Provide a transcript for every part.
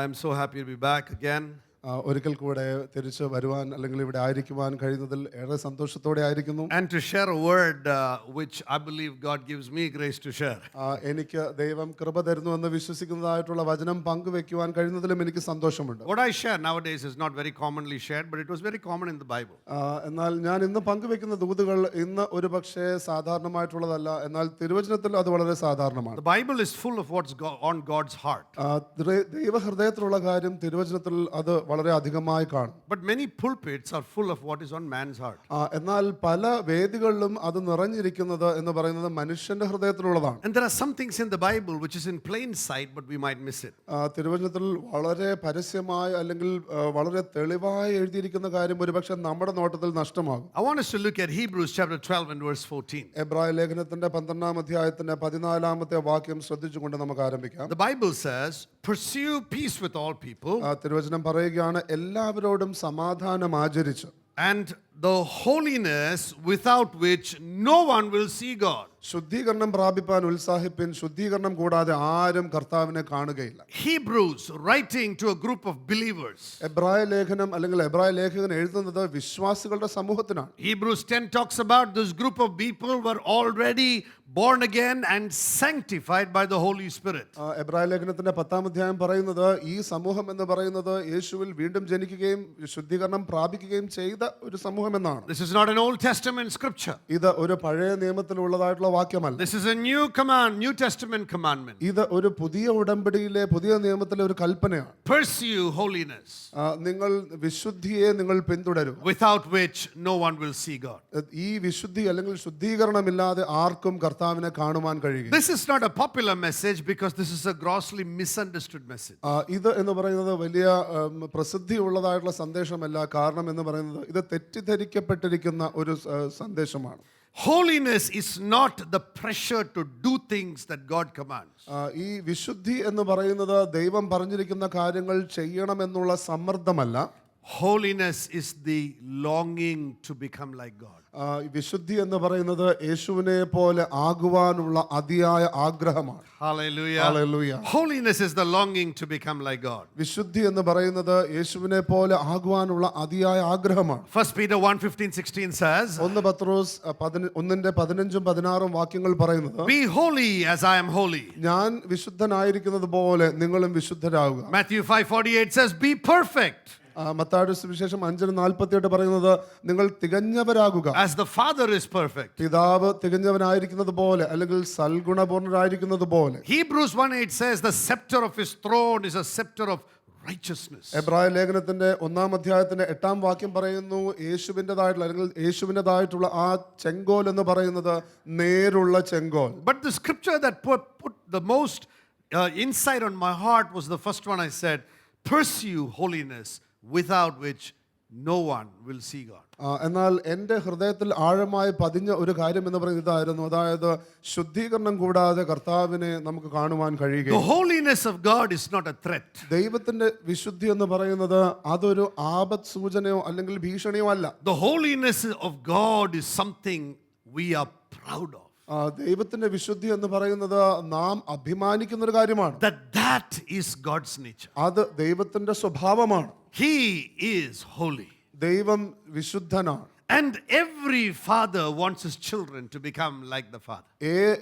I am so happy to be back again. ഒരിക്കൽ കൂടെ തിരിച്ചു വരുവാൻ അല്ലെങ്കിൽ ഇവിടെ ആയിരിക്കുവാൻ കഴിയുന്നതിൽ ഏറെ സന്തോഷത്തോടെ ആയിരിക്കുന്നു. And to share a word which I believe God gives me grace to share. എനിക്ക് ദൈവം കൃപ തരുന്നു എന്ന് വിശ്വസിക്കുന്നതായിട്ടുള്ള വചനം പങ്കുവെക്കുവാൻ കഴിയുന്നതിലും എനിക്ക് സന്തോഷമുണ്ട്. What I share nowadays is not very commonly shared, but it was very common in the Bible. എന്നാൽ ഞാൻ ഇന്ന് പങ്കുവെക്കുന്ന ദൂതുകൾ ഇന്ന് ഒരുപക്ഷേ സാധാരണമായിട്ടുള്ളതല്ല, എന്നാൽ തിരുവചനത്തിൽ അത് വളരെ സാധാരണമാണ്. The Bible is full of what's on God's heart. ദൈവഹൃദയത്തിലുള്ള കാര്യം തിരുവചനത്തിൽ അത് വളരെ അധികമായി കാണും. But many pulpits are full of what is on man's heart. എന്നാൽ പല വേദികളിലും അത് നിറഞ്ഞിരിക്കുന്നത് എന്ന് പറയുന്നത് മനുഷ്യന്റെ ഹൃദയത്തിലുള്ളതാണ്. And there are some things in the Bible which is in plain sight, but we might miss it. തിരുവചനത്തിൽ വളരെ പരസ്യമായി അല്ലെങ്കിൽ വളരെ തെളിവായി എഴുതിയിരിക്കുന്ന കാര്യം ഒരുപക്ഷെ നമ്മുടെ നോട്ടത്തിൽ നഷ്ടമാകും. I want us to look at Hebrews chapter 12 and verse 14. എബ്രായ ലേഖനത്തിന്റെ 12-ാം അധ്യായത്തിന്റെ 14-ാമത്തെ വാക്യം ശ്രദ്ധിച്ചുകൊണ്ട് നമുക്ക് ആരംഭിക്കാം. The Bible says, "Pursue peace with all people." തിരുവചനം പറയുകയാണ്, എല്ലാവരോടും സമാധാനം ആചരിച്ച്. And the holiness without which no one will see God. ശുദ്ധീകരണം പ്രാപിപ്പാൻ ഉത്സാഹിപ്പിൻ, ശുദ്ധീകരണം കൂടാതെ ആരും കർത്താവിനെ കാണുകയില്ല. Hebrews writing to a group of believers. എബ്രായ ലേഖനം അല്ലെങ്കിൽ എബ്രായ ലേഖകൻ എഴുതുന്നത് വിശ്വാസികളുടെ സമൂഹത്തിനാണ്. Hebrews 10 talks about this group of people were already born again and sanctified by the Holy Spirit. എബ്രായ ലേഖനത്തിന്റെ 10-ാം അധ്യായം പറയുന്നത് ഈ സമൂഹം എന്ന് പറയുന്നത് യേശുവിൽ വീണ്ടും ജനിക്കുകയും ശുദ്ധീകരണം പ്രാപിക്കുകയും ചെയ്ത ഒരു സമൂഹം എന്നാണ്. This is not an Old Testament scripture. ഇത് ഒരു പഴയ നിയമത്തിലുള്ളതായിട്ടുള്ള വാക്യമല്ല. This is a new command, New Testament commandment. ഇത് ഒരു പുതിയ ഉടമ്പടിയിലെ പുതിയ നിയമത്തിലെ ഒരു കൽപ്പനയാണ്. Pursue holiness. നിങ്ങൾ വിശുദ്ധിയെ നിങ്ങൾ പിന്തുടരുക. Without which no one will see God. ഈ വിശുദ്ധി അല്ലെങ്കിൽ ശുദ്ധീകരണമില്ലാതെ ആർക്കും കർത്താവിനെ കാണുവാൻ കഴിയില്ല. This is not a popular message because this is a grossly misunderstood message. ഇത് എന്ന് പറയുന്നത് വലിയ പ്രസിദ്ധിയുള്ളതായിട്ടുള്ള സന്ദേശമല്ല. കാരണം എന്ന് പറയുന്നത് ഇത് തെറ്റിദ്ധരിക്കപ്പെട്ടിരിക്കുന്ന ഒരു സന്ദേശമാണ്. Holiness is not the pressure to do things that God commands. ഈ വിശുദ്ധി എന്ന് പറയുന്നത് ദൈവം പറഞ്ഞിരിക്കുന്ന കാര്യങ്ങൾ ചെയ്യണമെന്നുള്ള സമ്മർദ്ദമല്ല. Holiness is the longing to become like God. വിശുദ്ധി എന്ന് പറയുന്നത് യേശുവിനെ പോലെ ആകുവാനുള്ള അതിയായ ആഗ്രഹമാണ്. Hallelujah. Hallelujah. Holiness is the longing to become like God. വിശുദ്ധി എന്ന് പറയുന്നത് യേശുവിനെ പോലെ ആകുവാനുള്ള അതിയായ ആഗ്രഹമാണ്. 1 Peter 1:15-16 says, 1 പത്രോസ് 1:15-16 വാക്യങ്ങൾ പറയുന്നത്, "Be holy as I am holy." ഞാൻ വിശുദ്ധനായിരിക്കുന്നത് പോലെ നിങ്ങളും വിശുദ്ധരാകുക. Matthew 5:48 says, "Be perfect." മത്തായിയുടെ സുവിശേഷം 5:48 പറയുന്നത്, നിങ്ങൾ തികഞ്ഞവരാകുക. As the Father is perfect. പിതാവ് തികഞ്ഞവനായിരിക്കുന്നത് പോലെ അല്ലെങ്കിൽ സൽഗുണപൂർണരായിരിക്കുന്നത് പോലെ. Hebrews 1:8 says, "The scepter of his throne is a scepter of righteousness." എബ്രായ ലേഖനത്തിന്റെ 1-ാം അധ്യായത്തിന്റെ 8-ാം വാക്യം പറയുന്നു, യേശുവിൻ്റെതായിട്ടുള്ള അല്ലെങ്കിൽ യേശുവിൻ്റെതായിട്ടുള്ള ആ ചെങ്കോൽ എന്ന് പറയുന്നത് നേരുള്ള ചെങ്കോൽ. But the scripture that put the most insight on my heart was the first one I said, "Pursue holiness, without which no one will see God." എന്നാൽ എൻ്റെ ഹൃദയത്തിൽ ആഴമായി പതിഞ്ഞ ഒരു കാര്യം എന്ന് പറയുന്നത് ഇതായിരുന്നു, അതായത് ശുദ്ധീകരണം കൂടാതെ കർത്താവിനെ നമുക്ക് കാണുവാൻ കഴിയുക. The holiness of God is not a threat. ദൈവത്തിന്റെ വിശുദ്ധി എന്ന് പറയുന്നത് അതൊരു ആപത്ത് സൂചനയോ അല്ലെങ്കിൽ ഭീഷണിയോ അല്ല. The holiness of God is something we are proud of. ദൈവത്തിന്റെ വിശുദ്ധി എന്ന് പറയുന്നത് നാം അഭിമാനിക്കുന്ന ഒരു കാര്യമാണ്. That is God's nature. അത് ദൈവത്തിന്റെ സ്വഭാവമാണ്. He is holy. ദൈവം വിശുദ്ധനാണ്. And every father wants his children to become like the Father.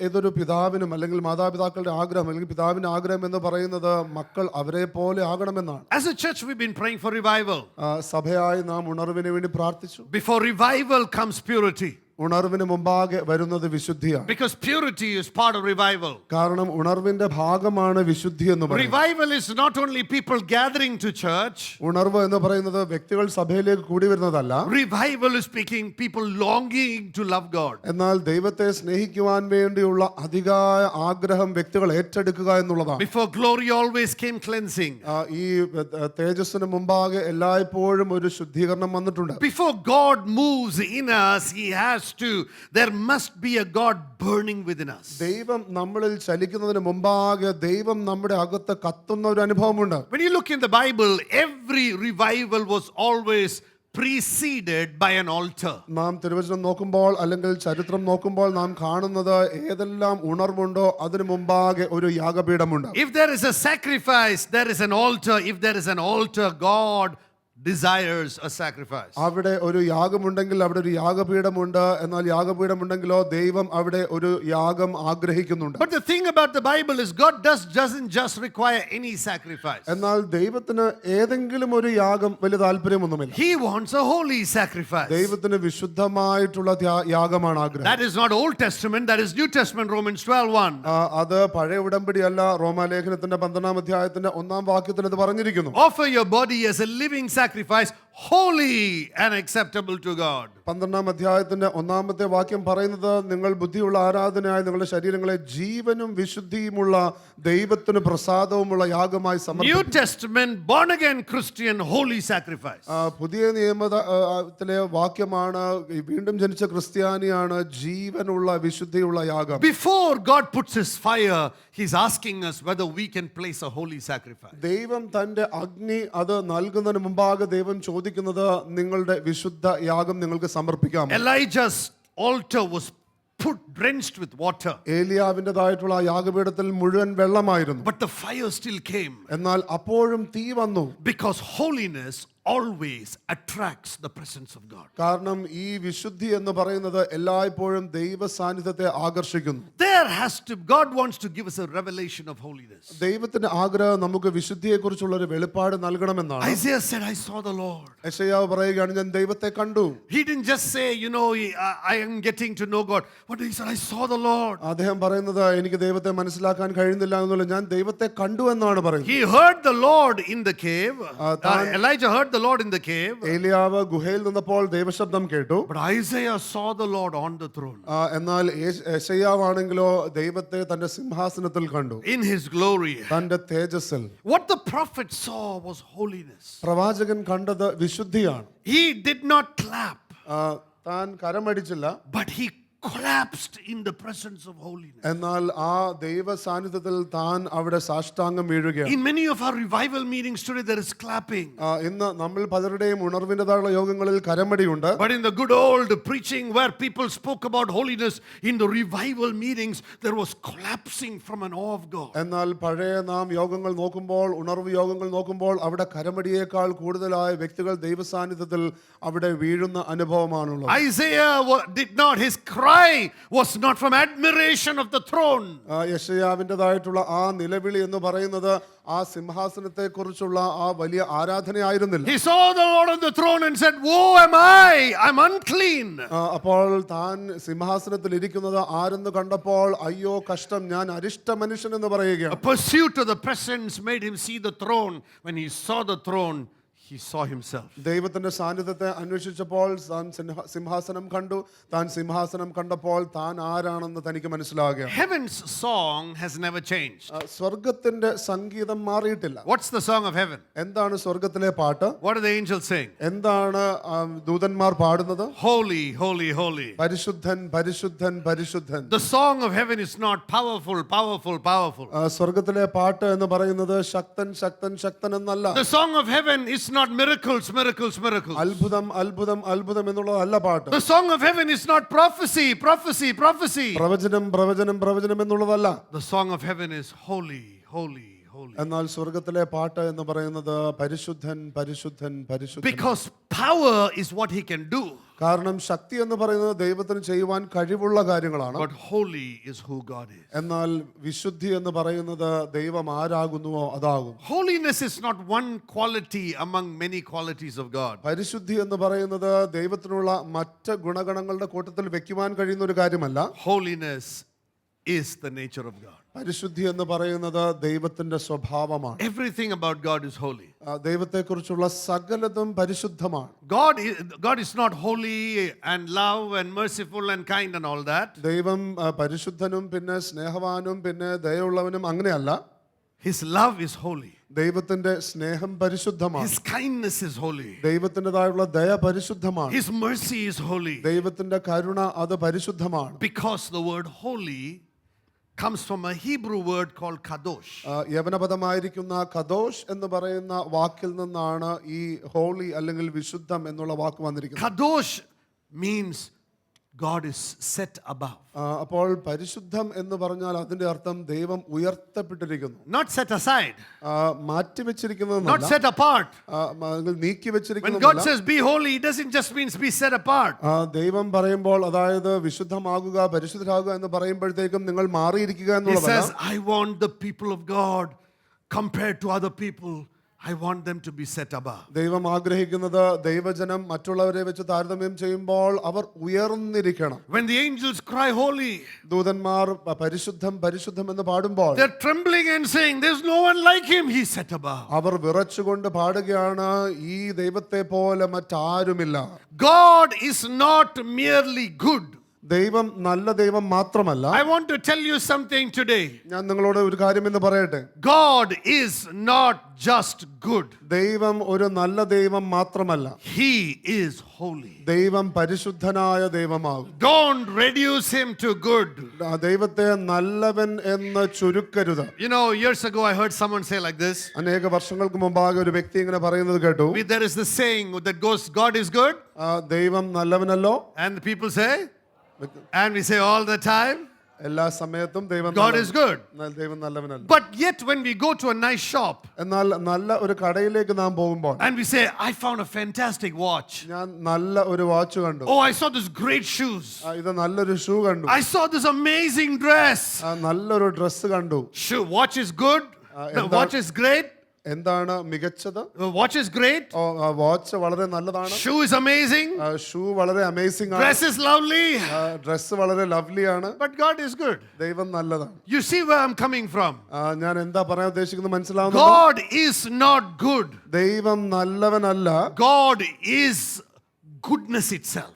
ഏതൊരു പിതാവിനും അല്ലെങ്കിൽ മാതാപിതാക്കളുടെ ആഗ്രഹം അല്ലെങ്കിൽ പിതാവിന്റെ ആഗ്രഹം എന്ന് പറയുന്നത് മക്കൾ അവരെ പോലെ ആകണമെന്നാണ്. As a church we've been praying for revival. സഭയായി നാം ഉണർവിന് വേണ്ടി പ്രാർത്ഥിച്ചു. Before revival comes purity. ഉണർവിന് മുമ്പാകെ വരുന്നത് വിശുദ്ധിയാണ്. Because purity is part of revival. കാരണം ഉണർവിന്റെ ഭാഗമാണ് വിശുദ്ധി എന്ന് പറയുന്നത്. Revival is not only people gathering to church. ഉണർവ് എന്ന് പറയുന്നത് വ്യക്തികൾ സഭയിലേക്ക് കൂടി വരുന്നതല്ല. Revival is speaking people longing to love God. എന്നാൽ ദൈവത്തെ സ്നേഹിക്കുവാൻ വേണ്ടിയുള്ള അതിയായ ആഗ്രഹം വ്യക്തികൾ ഏറ്റെടുക്കുക എന്നുള്ളതാണ്. Before glory always came cleansing. ഈ തേജസ്സിന് മുമ്പാകെ എല്ലായ്പ്പോഴും ഒരു ശുദ്ധീകരണം വന്നിട്ടുണ്ട്. Before God moves in us, there must be a God burning within us. ദൈവം നമ്മളിൽ ചലിക്കുന്നതിന് മുമ്പാകെ ദൈവം നമ്മുടെ അകത്ത് കത്തുന്ന ഒരു അനുഭവമുണ്ട്. When you look in the Bible, every revival was always preceded by an altar. നാം തിരുവചനം നോക്കുമ്പോൾ അല്ലെങ്കിൽ ചരിത്രം നോക്കുമ്പോൾ നാം കാണുന്നത് ഏതെല്ലാം ഉണർവുണ്ടോ അതിനു മുമ്പാകെ ഒരു യാഗപീഠമുണ്ട്. If there is a sacrifice, there is an altar. If there is an altar, God desires a sacrifice. അവിടെ ഒരു യാഗമുണ്ടെങ്കിൽ അവിടെ ഒരു യാഗപീഠമുണ്ട്. എന്നാൽ യാഗപീഠമുണ്ടെങ്കിലോ ദൈവം അവിടെ ഒരു യാഗം ആഗ്രഹിക്കുന്നുണ്ട്. But the thing about the Bible is God doesn't just require any sacrifice. എന്നാൽ ദൈവത്തിന് ഏതെങ്കിലും ഒരു യാഗം വലിയ താല്പര്യമൊന്നുമില്ല. He wants a holy sacrifice. ദൈവത്തിന് വിശുദ്ധമായിട്ടുള്ള യാഗമാണ് ആഗ്രഹം. That is not Old Testament, that is New Testament, Romans 12:1. അത് പഴയ ഉടമ്പടിയല്ല. റോമാലേഖനത്തിന്റെ 12-ാം അധ്യായത്തിന്റെ 1-ാം വാക്യത്തിൽ അത് പറഞ്ഞിരിക്കുന്നു. Offer your body as a living sacrifice, holy and acceptable to God. 12-ാം അധ്യായത്തിന്റെ 1-ാമത്തെ വാക്യം പറയുന്നത് നിങ്ങൾ ബുദ്ധിയുള്ള ആരാധനയായി നിങ്ങളുടെ ശരീരങ്ങളെ ജീവനും വിശുദ്ധിയുമുള്ള ദൈവത്തിന് പ്രസാദവുമുള്ള യാഗമായി New സമർപ്പിക്കുക. Testament, born again Christian, holy sacrifice. പുതിയ നിയമത്തിലെ വാക്യമാണ് വീണ്ടും ജനിച്ച ക്രിസ്ത്യാനിയാണ് ജീവനുള്ള വിശുദ്ധിയുള്ള യാഗം. Before God puts his fire, he's asking us whether we can place a holy sacrifice. ദൈവം തന്റെ അഗ്നി അത് നൽകുന്നതിന് മുമ്പാകെ ദൈവം ചോദിക്കുന്നത് നിങ്ങളുടെ വിശുദ്ധ യാഗം നിങ്ങൾക്ക് സമർപ്പിക്കാം. Elijah's altar was drenched with water, ഏലിയാവിൻ്റെതായിട്ടുള്ള ആ യാഗപീഠത്തിൽ മുഴുവൻ വെള്ളമായിരുന്നു. but the fire still came. എന്നാൽ അപ്പോഴും തീ വന്നു. Because holiness always attracts the presence of God. കാരണം ഈ വിശുദ്ധി എന്ന് പറയുന്നത് എല്ലായ്പ്പോഴും ദൈവ സാന്നിധ്യത്തെ ആകർഷിക്കുന്നു. God wants to give us a revelation of holiness. ദൈവത്തിന്റെ ആഗ്രഹം നമുക്ക് വിശുദ്ധിയെക്കുറിച്ചുള്ള ഒരു വെളിപ്പാട് നൽകണമെന്നാണ്. Isaiah said, I saw the Lord. യെശയ്യാവ് പറയുകയാണ് ഞാൻ ദൈവത്തെ കണ്ടു. He didn't just say, I am getting to know God. But he said, I saw the Lord. അദ്ദേഹം പറയുന്നത് എനിക്ക് ദൈവത്തെ മനസ്സിലാക്കാൻ കഴിയുന്നില്ല എന്നുള്ള, ഞാൻ ദൈവത്തെ കണ്ടു എന്നാണ് പറയുന്നത്. He heard the Lord in the cave. Elijah heard the Lord in the cave. ഏലിയാവ് ഗുഹയിൽ നിന്നപ്പോൾ ദൈവശബ്ദം കേട്ടു. But Isaiah saw the Lord on the throne. എന്നാൽ യെശയ്യാവാണെങ്കിലോ ദൈവത്തെ തന്റെ സിംഹാസനത്തിൽ കണ്ടു. In his glory. തന്റെ തേജസ്സിൽ. What the prophet saw was holiness. പ്രവാചകൻ കണ്ടത് വിശുദ്ധിയാണ്. He did not clap. താൻ കരമടിച്ചില്ല. But he collapsed in the presence of holiness. എന്നാൽ ആ ദൈവ സാന്നിധ്യത്തിൽ താൻ അവിടെ സാഷ്ടാംഗം വീഴുകയാണ്. In many of our revival meetings today there is clapping. ഇന്ന് നമ്മൾ പലരുടെയും ഉണർവിൻ്റെതായുള്ള യോഗങ്ങളിൽ കരമടിയുണ്ട്. But in the good old preaching where people spoke about holiness, in the revival meetings there was collapsing from an awe of God. എന്നാൽ പഴയ നാം യോഗങ്ങൾ നോക്കുമ്പോൾ, ഉണർവ് യോഗങ്ങൾ നോക്കുമ്പോൾ അവിടെ കരമടിയേക്കാൾ കൂടുതലായ വ്യക്തികൾ ദൈവ സാന്നിധ്യത്തിൽ അവിടെ വീഴുന്ന അനുഭവമാണുള്ളത്. Isaiah did not, his cry was not from admiration of the throne. യെശയ്യാവിൻ്റെതായിട്ടുള്ള ആ നിലവിളി എന്ന് പറയുന്നത് ആ സിംഹാസനത്തെ കുറിച്ചുള്ള ആ വലിയ ആരാധനയായിരുന്നില്ല. He saw the Lord on the throne and said, woe am I, I'm unclean. അപ്പോൾ താൻ സിംഹാസനത്തിൽ ഇരിക്കുന്നത് ആരെന്ന് കണ്ടപ്പോൾ അയ്യോ കഷ്ടം, ഞാൻ അരിഷ്ട മനുഷ്യൻ എന്ന് പറയുകയാണ്. A pursuit of the presence made him see the throne. When he saw the throne, he saw himself. ദൈവത്തിന്റെ സാന്നിധ്യത്തെ അന്വേഷിച്ചപ്പോൾ താൻ സിംഹാസനം കണ്ടു. താൻ സിംഹാസനം കണ്ടപ്പോൾ താൻ ആരാണെന്ന് തനിക്ക് മനസ്സിലാകുകയാണ്. Heaven's song has never changed. സ്വർഗത്തിന്റെ സംഗീതം മാറിയിട്ടില്ല. What's the song of heaven? എന്താണ് സ്വർഗത്തിലെ പാട്ട്? What are the angels saying? എന്താണ് ദൂതന്മാർ പാടുന്നത്? Holy, holy, holy. പരിശുദ്ധൻ, പരിശുദ്ധൻ, പരിശുദ്ധൻ. The song of heaven is not powerful, powerful, powerful. സ്വർഗത്തിലെ പാട്ട് എന്ന് പറയുന്നത് ശക്തൻ, ശക്തൻ, ശക്തൻ എന്നല്ല. The song of heaven is not miracles, miracles, miracles. അത്ഭുതം, അത്ഭുതം, അത്ഭുതം എന്നുള്ളതല്ല പാട്ട്. The song of heaven is not prophecy, prophecy, prophecy. പ്രവചനം, പ്രവചനം, പ്രവചനം എന്നുള്ളതല്ല. The song of heaven is holy, holy, holy. എന്നാൽ സ്വർഗത്തിലെ പാട്ട് എന്ന് പറയുന്നത് പരിശുദ്ധൻ, പരിശുദ്ധൻ, പരിശുദ്ധൻ. Because power is what he can do. കാരണം ശക്തി എന്ന് പറയുന്നത് ദൈവത്തിന് ചെയ്യുവാൻ കഴിവുള്ള കാര്യങ്ങളാണ്. But holy is who God is. എന്നാൽ വിശുദ്ധി എന്ന് പറയുന്നത് ദൈവം ആരാകുന്നുവോ അതാകും. Holiness is not one quality among many qualities of God. പരിശുദ്ധി എന്ന് പറയുന്നത് ദൈവത്തിനുള്ള മറ്റ് ഗുണഗണങ്ങളുടെ കൂട്ടത്തിൽ വെക്കുവാൻ കഴിയുന്ന ഒരു കാര്യമല്ല. Holiness is the nature of God. പരിശുദ്ധി എന്ന് പറയുന്നത് ദൈവത്തിന്റെ സ്വഭാവമാണ്. Everything about God is holy. ദൈവത്തെക്കുറിച്ചുള്ള സകലതും പരിശുദ്ധമാണ്. God is not holy and love and merciful and kind and all that. ദൈവം പരിശുദ്ധനും പിന്നെ സ്നേഹവാനും പിന്നെ ദയയുള്ളവനും അങ്ങനെയല്ല. His love is holy. ദൈവത്തിന്റെ സ്നേഹം പരിശുദ്ധമാണ്. His kindness is holy. ദൈവത്തിൻ്റെതായുള്ള ദയ പരിശുദ്ധമാണ്. His mercy is holy. ദൈവത്തിന്റെ കരുണ അത് പരിശുദ്ധമാണ്. Because the word holy comes from a Hebrew word called kadosh. യവനപദമായിരിക്കുന്ന കദോഷ് എന്ന് പറയുന്ന വാക്കിൽ നിന്നാണ് ഈ ഹോളി അല്ലെങ്കിൽ വിശുദ്ധം എന്നുള്ള വാക്ക് വന്നിരിക്കുന്നത്. Kadosh means God is set above. അപ്പോൾ പരിശുദ്ധം എന്ന് പറഞ്ഞാൽ അതിന്റെ അർത്ഥം ദൈവം ഉയർത്തപ്പെട്ടിരിക്കുന്നു, Not set aside, മാറ്റിവെച്ചിരിക്കുന്നത്, not set apart. നീക്കി When God വെച്ചിരിക്കുന്നു. says be holy, it doesn't just mean be set apart. ദൈവം പറയുമ്പോൾ അതായത് വിശുദ്ധമാകുക പരിശുദ്ധരാകുക എന്ന് പറയുമ്പോഴത്തേക്കും നിങ്ങൾ മാറിയിരിക്കുക He എന്നുള്ളതല്ല. says, I want the people of God compared to other people. I want them to be set above. ദൈവം ആഗ്രഹിക്കുന്നത് ദൈവജനം മറ്റുള്ളവരെ വെച്ച് താരതമ്യം ചെയ്യുമ്പോൾ അവർ ഉയർന്നിരിക്കണം. When the angels cry holy, ദൂതന്മാർ പരിശുദ്ധം പരിശുദ്ധം എന്ന് പാടുമ്പോൾ they're trembling and saying, there's no one like him. He's set above. അവർ വിറച്ചുകൊണ്ട് പാടുകയാണ്, ഈ ദൈവത്തെ പോലെ മറ്റാരുമില്ല. God is not merely good. ദൈവം നല്ല ദൈവം മാത്രമല്ല. I want to tell you something today. ഞാൻ നിങ്ങളോട് ഒരു കാര്യം എന്ന് പറയട്ടെ. God is not just good. ദൈവം ഒരു നല്ല ദൈവം മാത്രമല്ല. He is holy. ദൈവം പരിശുദ്ധനായ ദൈവമാകും. Don't reduce him to good. ദൈവത്തെ നല്ലവൻ എന്ന് ചുരുക്കരുത്. You know, years ago I heard someone say like this. അനേക വർഷങ്ങൾക്ക് മുമ്പാകെ ഒരു വ്യക്തി ഇങ്ങനെ പറയുന്നത് കേട്ടു. There is the saying that goes, God is good. ദൈവം നല്ലവനല്ലോ. And the people say, and we say all the time, എല്ലാ സമയത്തും ദൈവം God is good. ദൈവം നല്ലവനല്ല. But yet when we go to a nice shop എന്നാൽ നല്ല ഒരു കടയിലേക്ക് നാം പോകുമ്പോൾ and we say, I found a fantastic watch. ഞാൻ നല്ല ഒരു വാച്ച് കണ്ടു. Oh, I saw this great shoes. ഇത് നല്ലൊരു ഷൂ കണ്ടു. I saw this amazing dress. നല്ലൊരു ഡ്രസ് കണ്ടു. Watch is good. The watch is great. എന്താണ് മികച്ചത്? Watch is great. വാച്ച് വളരെ നല്ലതാണ്. Shoe is amazing. ഷൂ വളരെ അമേസിംഗ് ആണ്. Dress is lovely. ഡ്രസ് വളരെ ലവ്ലി ആണ്. But God is good. ദൈവം നല്ലതാണ്. You see where I'm coming from? ഞാൻ എന്താ പറയാൻ ഉദ്ദേശിക്കുന്നത് മനസ്സിലാവുന്നു? God is not good. ദൈവം നല്ലവനല്ല. God is goodness itself.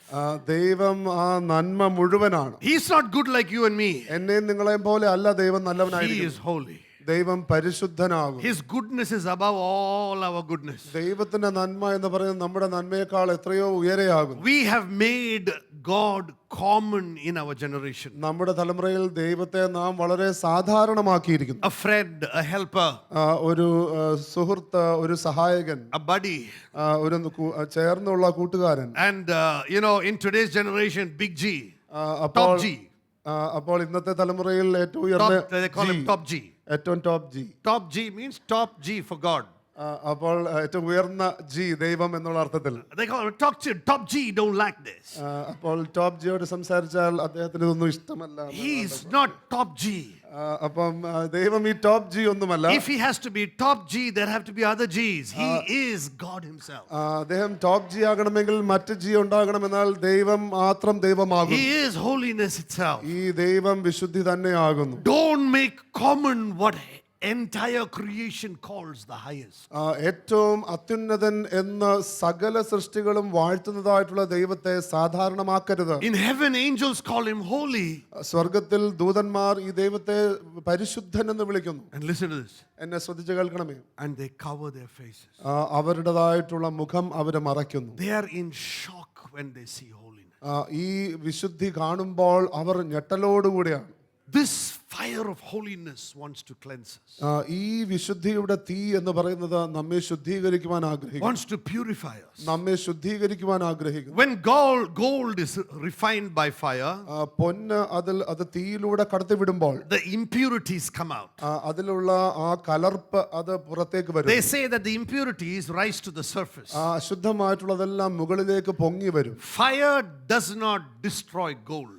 ദൈവം ആ നന്മ മുഴുവനാണ്. He's not good like you and me. എന്നെയും നിങ്ങളെയും പോലെ അല്ല ദൈവം He നല്ലവനായിരിക്കും. is holy. ദൈവം പരിശുദ്ധനാകും. His goodness is above all our goodness. ദൈവത്തിന്റെ നന്മ എന്ന് പറയുന്നത് നമ്മുടെ നന്മയേക്കാൾ എത്രയോ ഉയരെയാകും. We have made God common in our generation. നമ്മുടെ തലമുറയിൽ ദൈവത്തെ നാം വളരെ സാധാരണമാക്കിയിരിക്കുന്നു. A friend, a helper, ഒരു സുഹൃത്ത്, ഒരു സഹായകൻ, a buddy. ഒരു ചേർന്നുള്ള കൂട്ടുകാരൻ. And you know, in today's generation, big G, അപ്പോൾ top G. അപ്പോൾ ഇന്നത്തെ തലമുറയിൽ ഏറ്റവും ഉയർന്ന They call him top G. ഏറ്റവും top G. Top G means top G for God. അപ്പോൾ ഏറ്റവും ഉയർന്ന ജി ദൈവം എന്നുള്ള അർത്ഥത്തിൽ. They call him top G don't like this. അപ്പോൾ ടോപ്പ് ജിയോട് സംസാരിച്ചാൽ അദ്ദേഹത്തിന് ഇതൊന്നും ഇഷ്ടമല്ല. He is not top G. അപ്പം ദൈവം ഈ ടോപ്പ് ജി ഒന്നുമല്ല. If he has to be top G, there have to be other G's. He is God himself. അദ്ദേഹം ടോപ്പ് ജി ആകണമെങ്കിൽ മറ്റ് ജി ഉണ്ടാകണമെന്നാൽ ദൈവം മാത്രം ദൈവമാകും. He is holiness itself. ഈ ദൈവം വിശുദ്ധി തന്നെയാകുന്നു. Don't make common what entire creation calls the highest. ഏറ്റവും അത്യുന്നതൻ എന്ന് സകല സൃഷ്ടികളും വാഴ്ത്തുന്നതായിട്ടുള്ള ദൈവത്തെ സാധാരണമാക്കരുത്. In heaven, angels call him holy. സ്വർഗത്തിൽ ദൂതന്മാർ ഈ ദൈവത്തെ പരിശുദ്ധൻ എന്ന് വിളിക്കുന്നു. And listen to this. എന്നെ ശ്രദ്ധിച്ച് കേൾക്കണമേ. And they cover their faces. അവരുടേതായിട്ടുള്ള മുഖം അവരെ മറയ്ക്കുന്നു. They are in shock when they see holiness. ഈ വിശുദ്ധി കാണുമ്പോൾ അവർ ഞെട്ടലോടുകൂടിയാണ്. This fire of holiness wants to cleanse us. ഈ വിശുദ്ധിയുടെ തീ എന്ന് പറയുന്നത് നമ്മെ ശുദ്ധീകരിക്കുവാൻ ആഗ്രഹിക്കുന്നു. Wants to purify us. നമ്മെ ശുദ്ധീകരിക്കുവാൻ ആഗ്രഹിക്കുന്നു. When gold is refined by fire, പൊന്ന് അത് തീയിലൂടെ കടത്തിവിടുമ്പോൾ the impurities come out. അതിലുള്ള ആ കലർപ്പ് അത് പുറത്തേക്ക് വരും. They say that the impurities rise to the surface. അശുദ്ധമായിട്ടുള്ളതെല്ലാം മുകളിലേക്ക് പൊങ്ങി വരും. Fire does not destroy gold.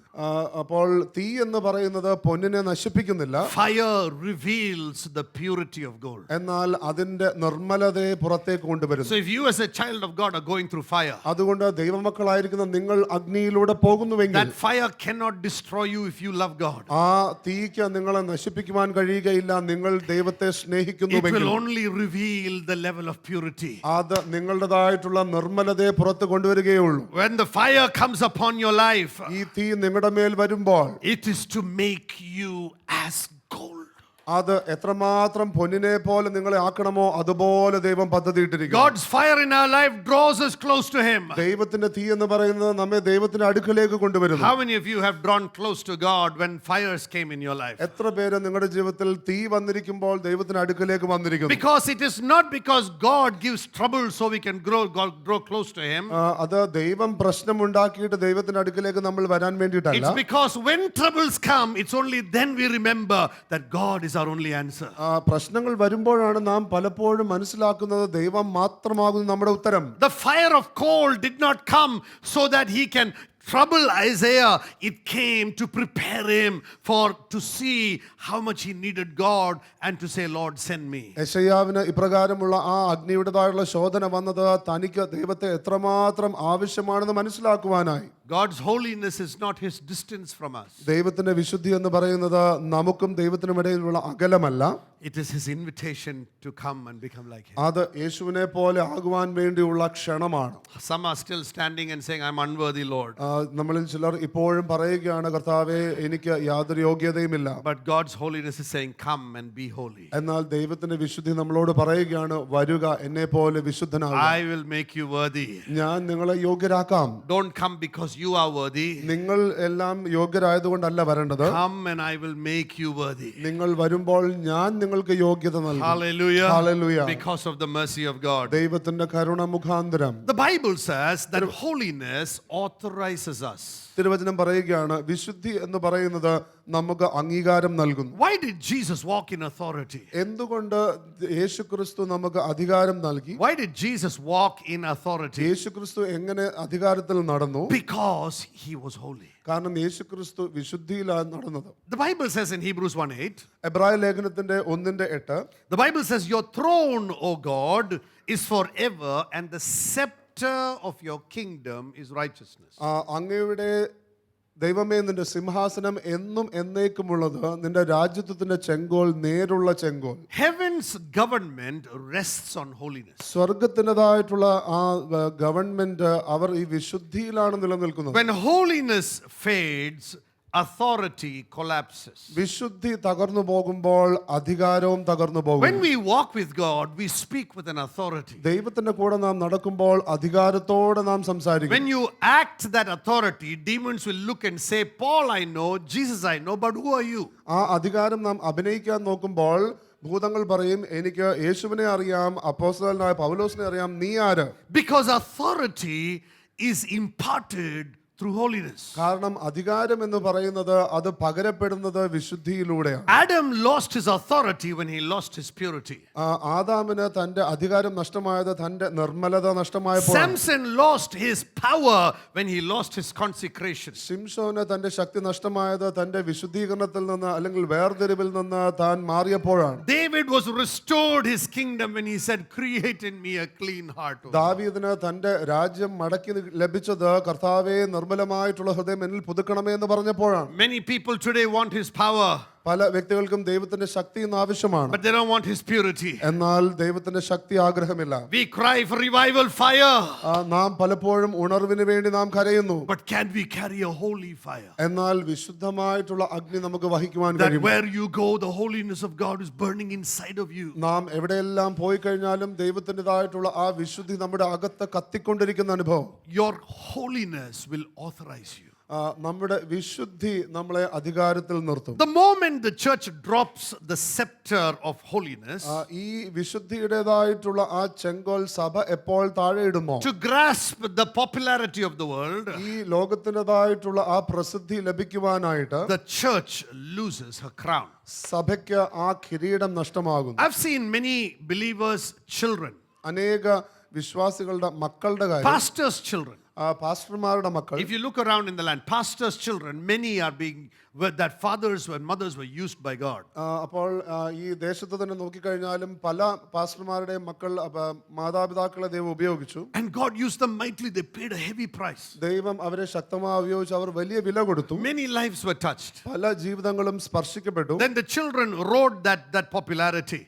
അപ്പോൾ തീ എന്ന് പറയുന്നത് പൊന്നിനെ നശിപ്പിക്കുന്നില്ല. Fire reveals the purity of gold. എന്നാൽ അതിന്റെ നിർമ്മലതയെ പുറത്തേക്ക് കൊണ്ടുവരുന്നു. So if you as a child of God are going through fire, അതുകൊണ്ട് ദൈവമക്കളായിരിക്കുന്ന നിങ്ങൾ അഗ്നിയിലൂടെ പോകുന്നുവെങ്കിൽ that fire cannot destroy you if you love God. ആ തീക്ക് നിങ്ങളെ നശിപ്പിക്കുവാൻ കഴിയുകയില്ല നിങ്ങൾ ദൈവത്തെ It സ്നേഹിക്കുന്നുവെങ്കിൽ. will only reveal the level of purity. അത് നിങ്ങളുടേതായിട്ടുള്ള നിർമ്മലതയെ പുറത്ത് കൊണ്ടുവരികയുള്ളൂ. When the fire comes upon your life, ഈ തീ നിങ്ങളുടെ മേൽ വരുമ്പോൾ it is to make you as gold. അത് എത്രമാത്രം പൊന്നിനെ പോലെ നിങ്ങളെ ആക്കണമോ അതുപോലെ ദൈവം പദ്ധതിയിട്ടിരിക്കുന്നു. God's fire in our life draws us close to Him. ദൈവത്തിന്റെ തീ എന്ന് പറയുന്നത് നമ്മെ ദൈവത്തിന്റെ അടുക്കലേക്ക് കൊണ്ടുവരുന്നു. How many of you have drawn close to God when fires came in your life? എത്ര പേര് നിങ്ങളുടെ ജീവിതത്തിൽ തീ വന്നിരിക്കുമ്പോൾ ദൈവത്തിന്റെ അടുക്കലേക്ക് വന്നിരിക്കുന്നു? Because it is not because God gives trouble so we can grow close to Him. അത് ദൈവം പ്രശ്നം ഉണ്ടാക്കിയിട്ട് ദൈവത്തിന്റെ അടുക്കലേക്ക് നമ്മൾ വരാൻ വേണ്ടിയിട്ടല്ല. It's because when troubles come, it's only then we remember that God is our only answer. പ്രശ്നങ്ങൾ വരുമ്പോഴാണ് നാം പലപ്പോഴും മനസ്സിലാക്കുന്നത് ദൈവം മാത്രമാകുന്നു നമ്മുടെ ഉത്തരം. The fire of coal did not come so that He can trouble Isaiah. It came to prepare him to see how much he needed God and to say, Lord, send me. യെശയ്യാവിന് ഇപ്രകാരമുള്ള ആ അഗ്നിയുടേതായുള്ള ശോധന വന്നത് തനിക്ക് ദൈവത്തെ എത്രമാത്രം ആവശ്യമാണെന്ന് മനസ്സിലാക്കുവാനായി. God's holiness is not His distance from us. ദൈവത്തിന്റെ വിശുദ്ധി എന്ന് പറയുന്നത് നമുക്കും ദൈവത്തിനും ഇടയിലുള്ള അകലമല്ല. It is His invitation to come and become like Him. അത് യേശുവിനെ പോലെ ആകുവാൻ വേണ്ടിയുള്ള ക്ഷണമാണ്. Some are still standing and saying, I'm unworthy, Lord. നമ്മളിൽ ചിലർ ഇപ്പോഴും പറയുകയാണ്, കർത്താവേ എനിക്ക് യാതൊരു യോഗ്യതയുമില്ല. But God's holiness is saying, come and be holy. എന്നാൽ ദൈവത്തിന്റെ വിശുദ്ധി നമ്മളോട് പറയുകയാണ്, വരുക, എന്നെ പോലെ വിശുദ്ധനാകുക. I will make you worthy. ഞാൻ നിങ്ങളെ യോഗ്യരാക്കാം. Don't come because you are worthy. നിങ്ങൾ എല്ലാം യോഗ്യരായതുകൊണ്ടല്ല വരേണ്ടത്. Come and I will make you worthy. നിങ്ങൾ വരുമ്പോൾ ഞാൻ നിങ്ങൾക്ക് യോഗ്യത നൽകും. Hallelujah. Hallelujah. Because of the mercy of God. ദൈവത്തിന്റെ കരുണ മുഖാന്തരം. The Bible says that holiness authorizes us. തിരുവചനം പറയുകയാണ്, വിശുദ്ധി എന്ന് പറയുന്നത് നമുക്ക് അംഗീകാരം നൽകുന്നു. Why did Jesus walk in authority? എന്തുകൊണ്ട് യേശുക്രിസ്തു നമുക്ക് അധികാരം നൽകി? Why did Jesus walk in authority? യേശുക്രിസ്തു എങ്ങനെ അധികാരത്തിൽ നടന്നു? Because He was holy. കാരണം യേശുക്രിസ്തു വിശുദ്ധിയിലാണ് നടന്നത്. The Bible says in Hebrews 1:8. എബ്രായ ലേഖനത്തിന്റെ 1:8. The Bible says, your throne, O God, is forever, and the scepter of your kingdom is righteousness. അങ്ങയുടെ ദൈവമേ, നിന്റെ സിംഹാസനം എന്നും എന്നേക്കുമുള്ളത്, നിന്റെ രാജ്യത്വത്തിന്റെ ചെങ്കോൽ നേരുള്ള ചെങ്കോൽ. Heaven's government rests on holiness. സ്വർഗത്തിൻ്റെതായിട്ടുള്ള ആ ഗവൺമെന്റ് അവർ ഈ വിശുദ്ധിയിലാണ് നിലനിൽക്കുന്നത്. When holiness fades, authority collapses. വിശുദ്ധി തകർന്നു പോകുമ്പോൾ അധികാരവും തകർന്നു പോകും. When we walk with God, we speak with an authority. ദൈവത്തിന്റെ കൂടെ നാം നടക്കുമ്പോൾ അധികാരത്തോടെ നാം സംസാരിക്കും. When you act that authority, demons will look and say, Paul I know, Jesus I know, but who are you? ആ അധികാരം നാം അഭിനയിക്കാൻ നോക്കുമ്പോൾ ഭൂതങ്ങൾ പറയും, എനിക്ക് യേശുവിനെ അറിയാം, അപ്പോസ്തലനായ പൗലോസിനെ അറിയാം, നീ ആര്? Because authority is imparted through holiness. കാരണം അധികാരം എന്ന് പറയുന്നത് അത് പകരപ്പെടുന്നത് വിശുദ്ധിയിലൂടെയാണ്. Adam lost his authority when he lost his purity. ആദാമിന് തന്റെ അധികാരം നഷ്ടമായത് തന്റെ നിർമ്മലത നഷ്ടമായപ്പോൾ. Samson lost his power when he lost his consecration. ശിംശോന് തന്റെ ശക്തി നഷ്ടമായത് തന്റെ വിശുദ്ധീകരണത്തിൽ നിന്ന് അല്ലെങ്കിൽ വേർതിരിവിൽ നിന്ന് താൻ മാറിയപ്പോഴാണ്. David was restored his kingdom when he said, create in me a clean heart. ദാവീദിന് തന്റെ രാജ്യം മടക്കി ലഭിച്ചത്, കർത്താവേ നിർമ്മലമായിട്ടുള്ള ഹൃദയം എന്നിൽ പുതുക്കണമേ എന്ന് പറഞ്ഞപ്പോഴാണ്. Many people today want his power. പല വ്യക്തികൾക്കും ദൈവത്തിന്റെ ശക്തി ഇന്ന് ആവശ്യമാണ്. But they don't want his purity. എന്നാൽ ദൈവത്തിന്റെ ശക്തി ആഗ്രഹമില്ല. We cry for revival fire. നാം പലപ്പോഴും ഉണർവിന് വേണ്ടി നാം കരയുന്നു. But can we carry a holy fire? എന്നാൽ വിശുദ്ധമായിട്ടുള്ള അഗ്നി നമുക്ക് വഹിക്കുവാൻ That കഴിയും. where you go, the holiness of God is burning inside of you. നാം എവിടെയെല്ലാം പോയി കഴിഞ്ഞാലും ദൈവത്തിൻ്റെതായിട്ടുള്ള ആ വിശുദ്ധി നമ്മുടെ അകത്ത് കത്തിക്കൊണ്ടിരിക്കുന്ന അനുഭവം. Your holiness will authorize you. നമ്മുടെ വിശുദ്ധി നമ്മളെ അധികാരത്തിൽ നിർത്തും. The moment the church drops the scepter of holiness, ഈ വിശുദ്ധിയുടേതായിട്ടുള്ള ആ ചെങ്കോൽ സഭ എപ്പോൾ താഴെ ഇടുമോ, to grasp the popularity of the world, ഈ ലോകത്തിൻ്റെതായിട്ടുള്ള ആ പ്രസിദ്ധി ലഭിക്കുവാനായിട്ട് the church loses her crown. സഭയ്ക്ക് ആ കിരീടം നഷ്ടമാകുന്നു. I've seen many believers' children, അനേക വിശ്വാസികളുടെ മക്കളുടെ കാര്യം, pastors' children. പാസ്റ്റർമാരുടെ മക്കൾ. If you look around in the land, pastors' children, many are being, that fathers and mothers were used by God. അപ്പോൾ ഈ ദേശത്ത് തന്നെ നോക്കിക്കഴിഞ്ഞാലും പല പാസ്റ്റർമാരുടെ മക്കൾ മാതാപിതാക്കളെ ദൈവം ഉപയോഗിച്ചു. And God used them mightily. They paid a heavy price. ദൈവം അവരെ ശക്തമായി ഉപയോഗിച്ച് അവർ വലിയ വില കൊടുത്തു. Many lives were touched. പല ജീവിതങ്ങളും സ്പർശിക്കപ്പെട്ടു. Then the children rode that popularity.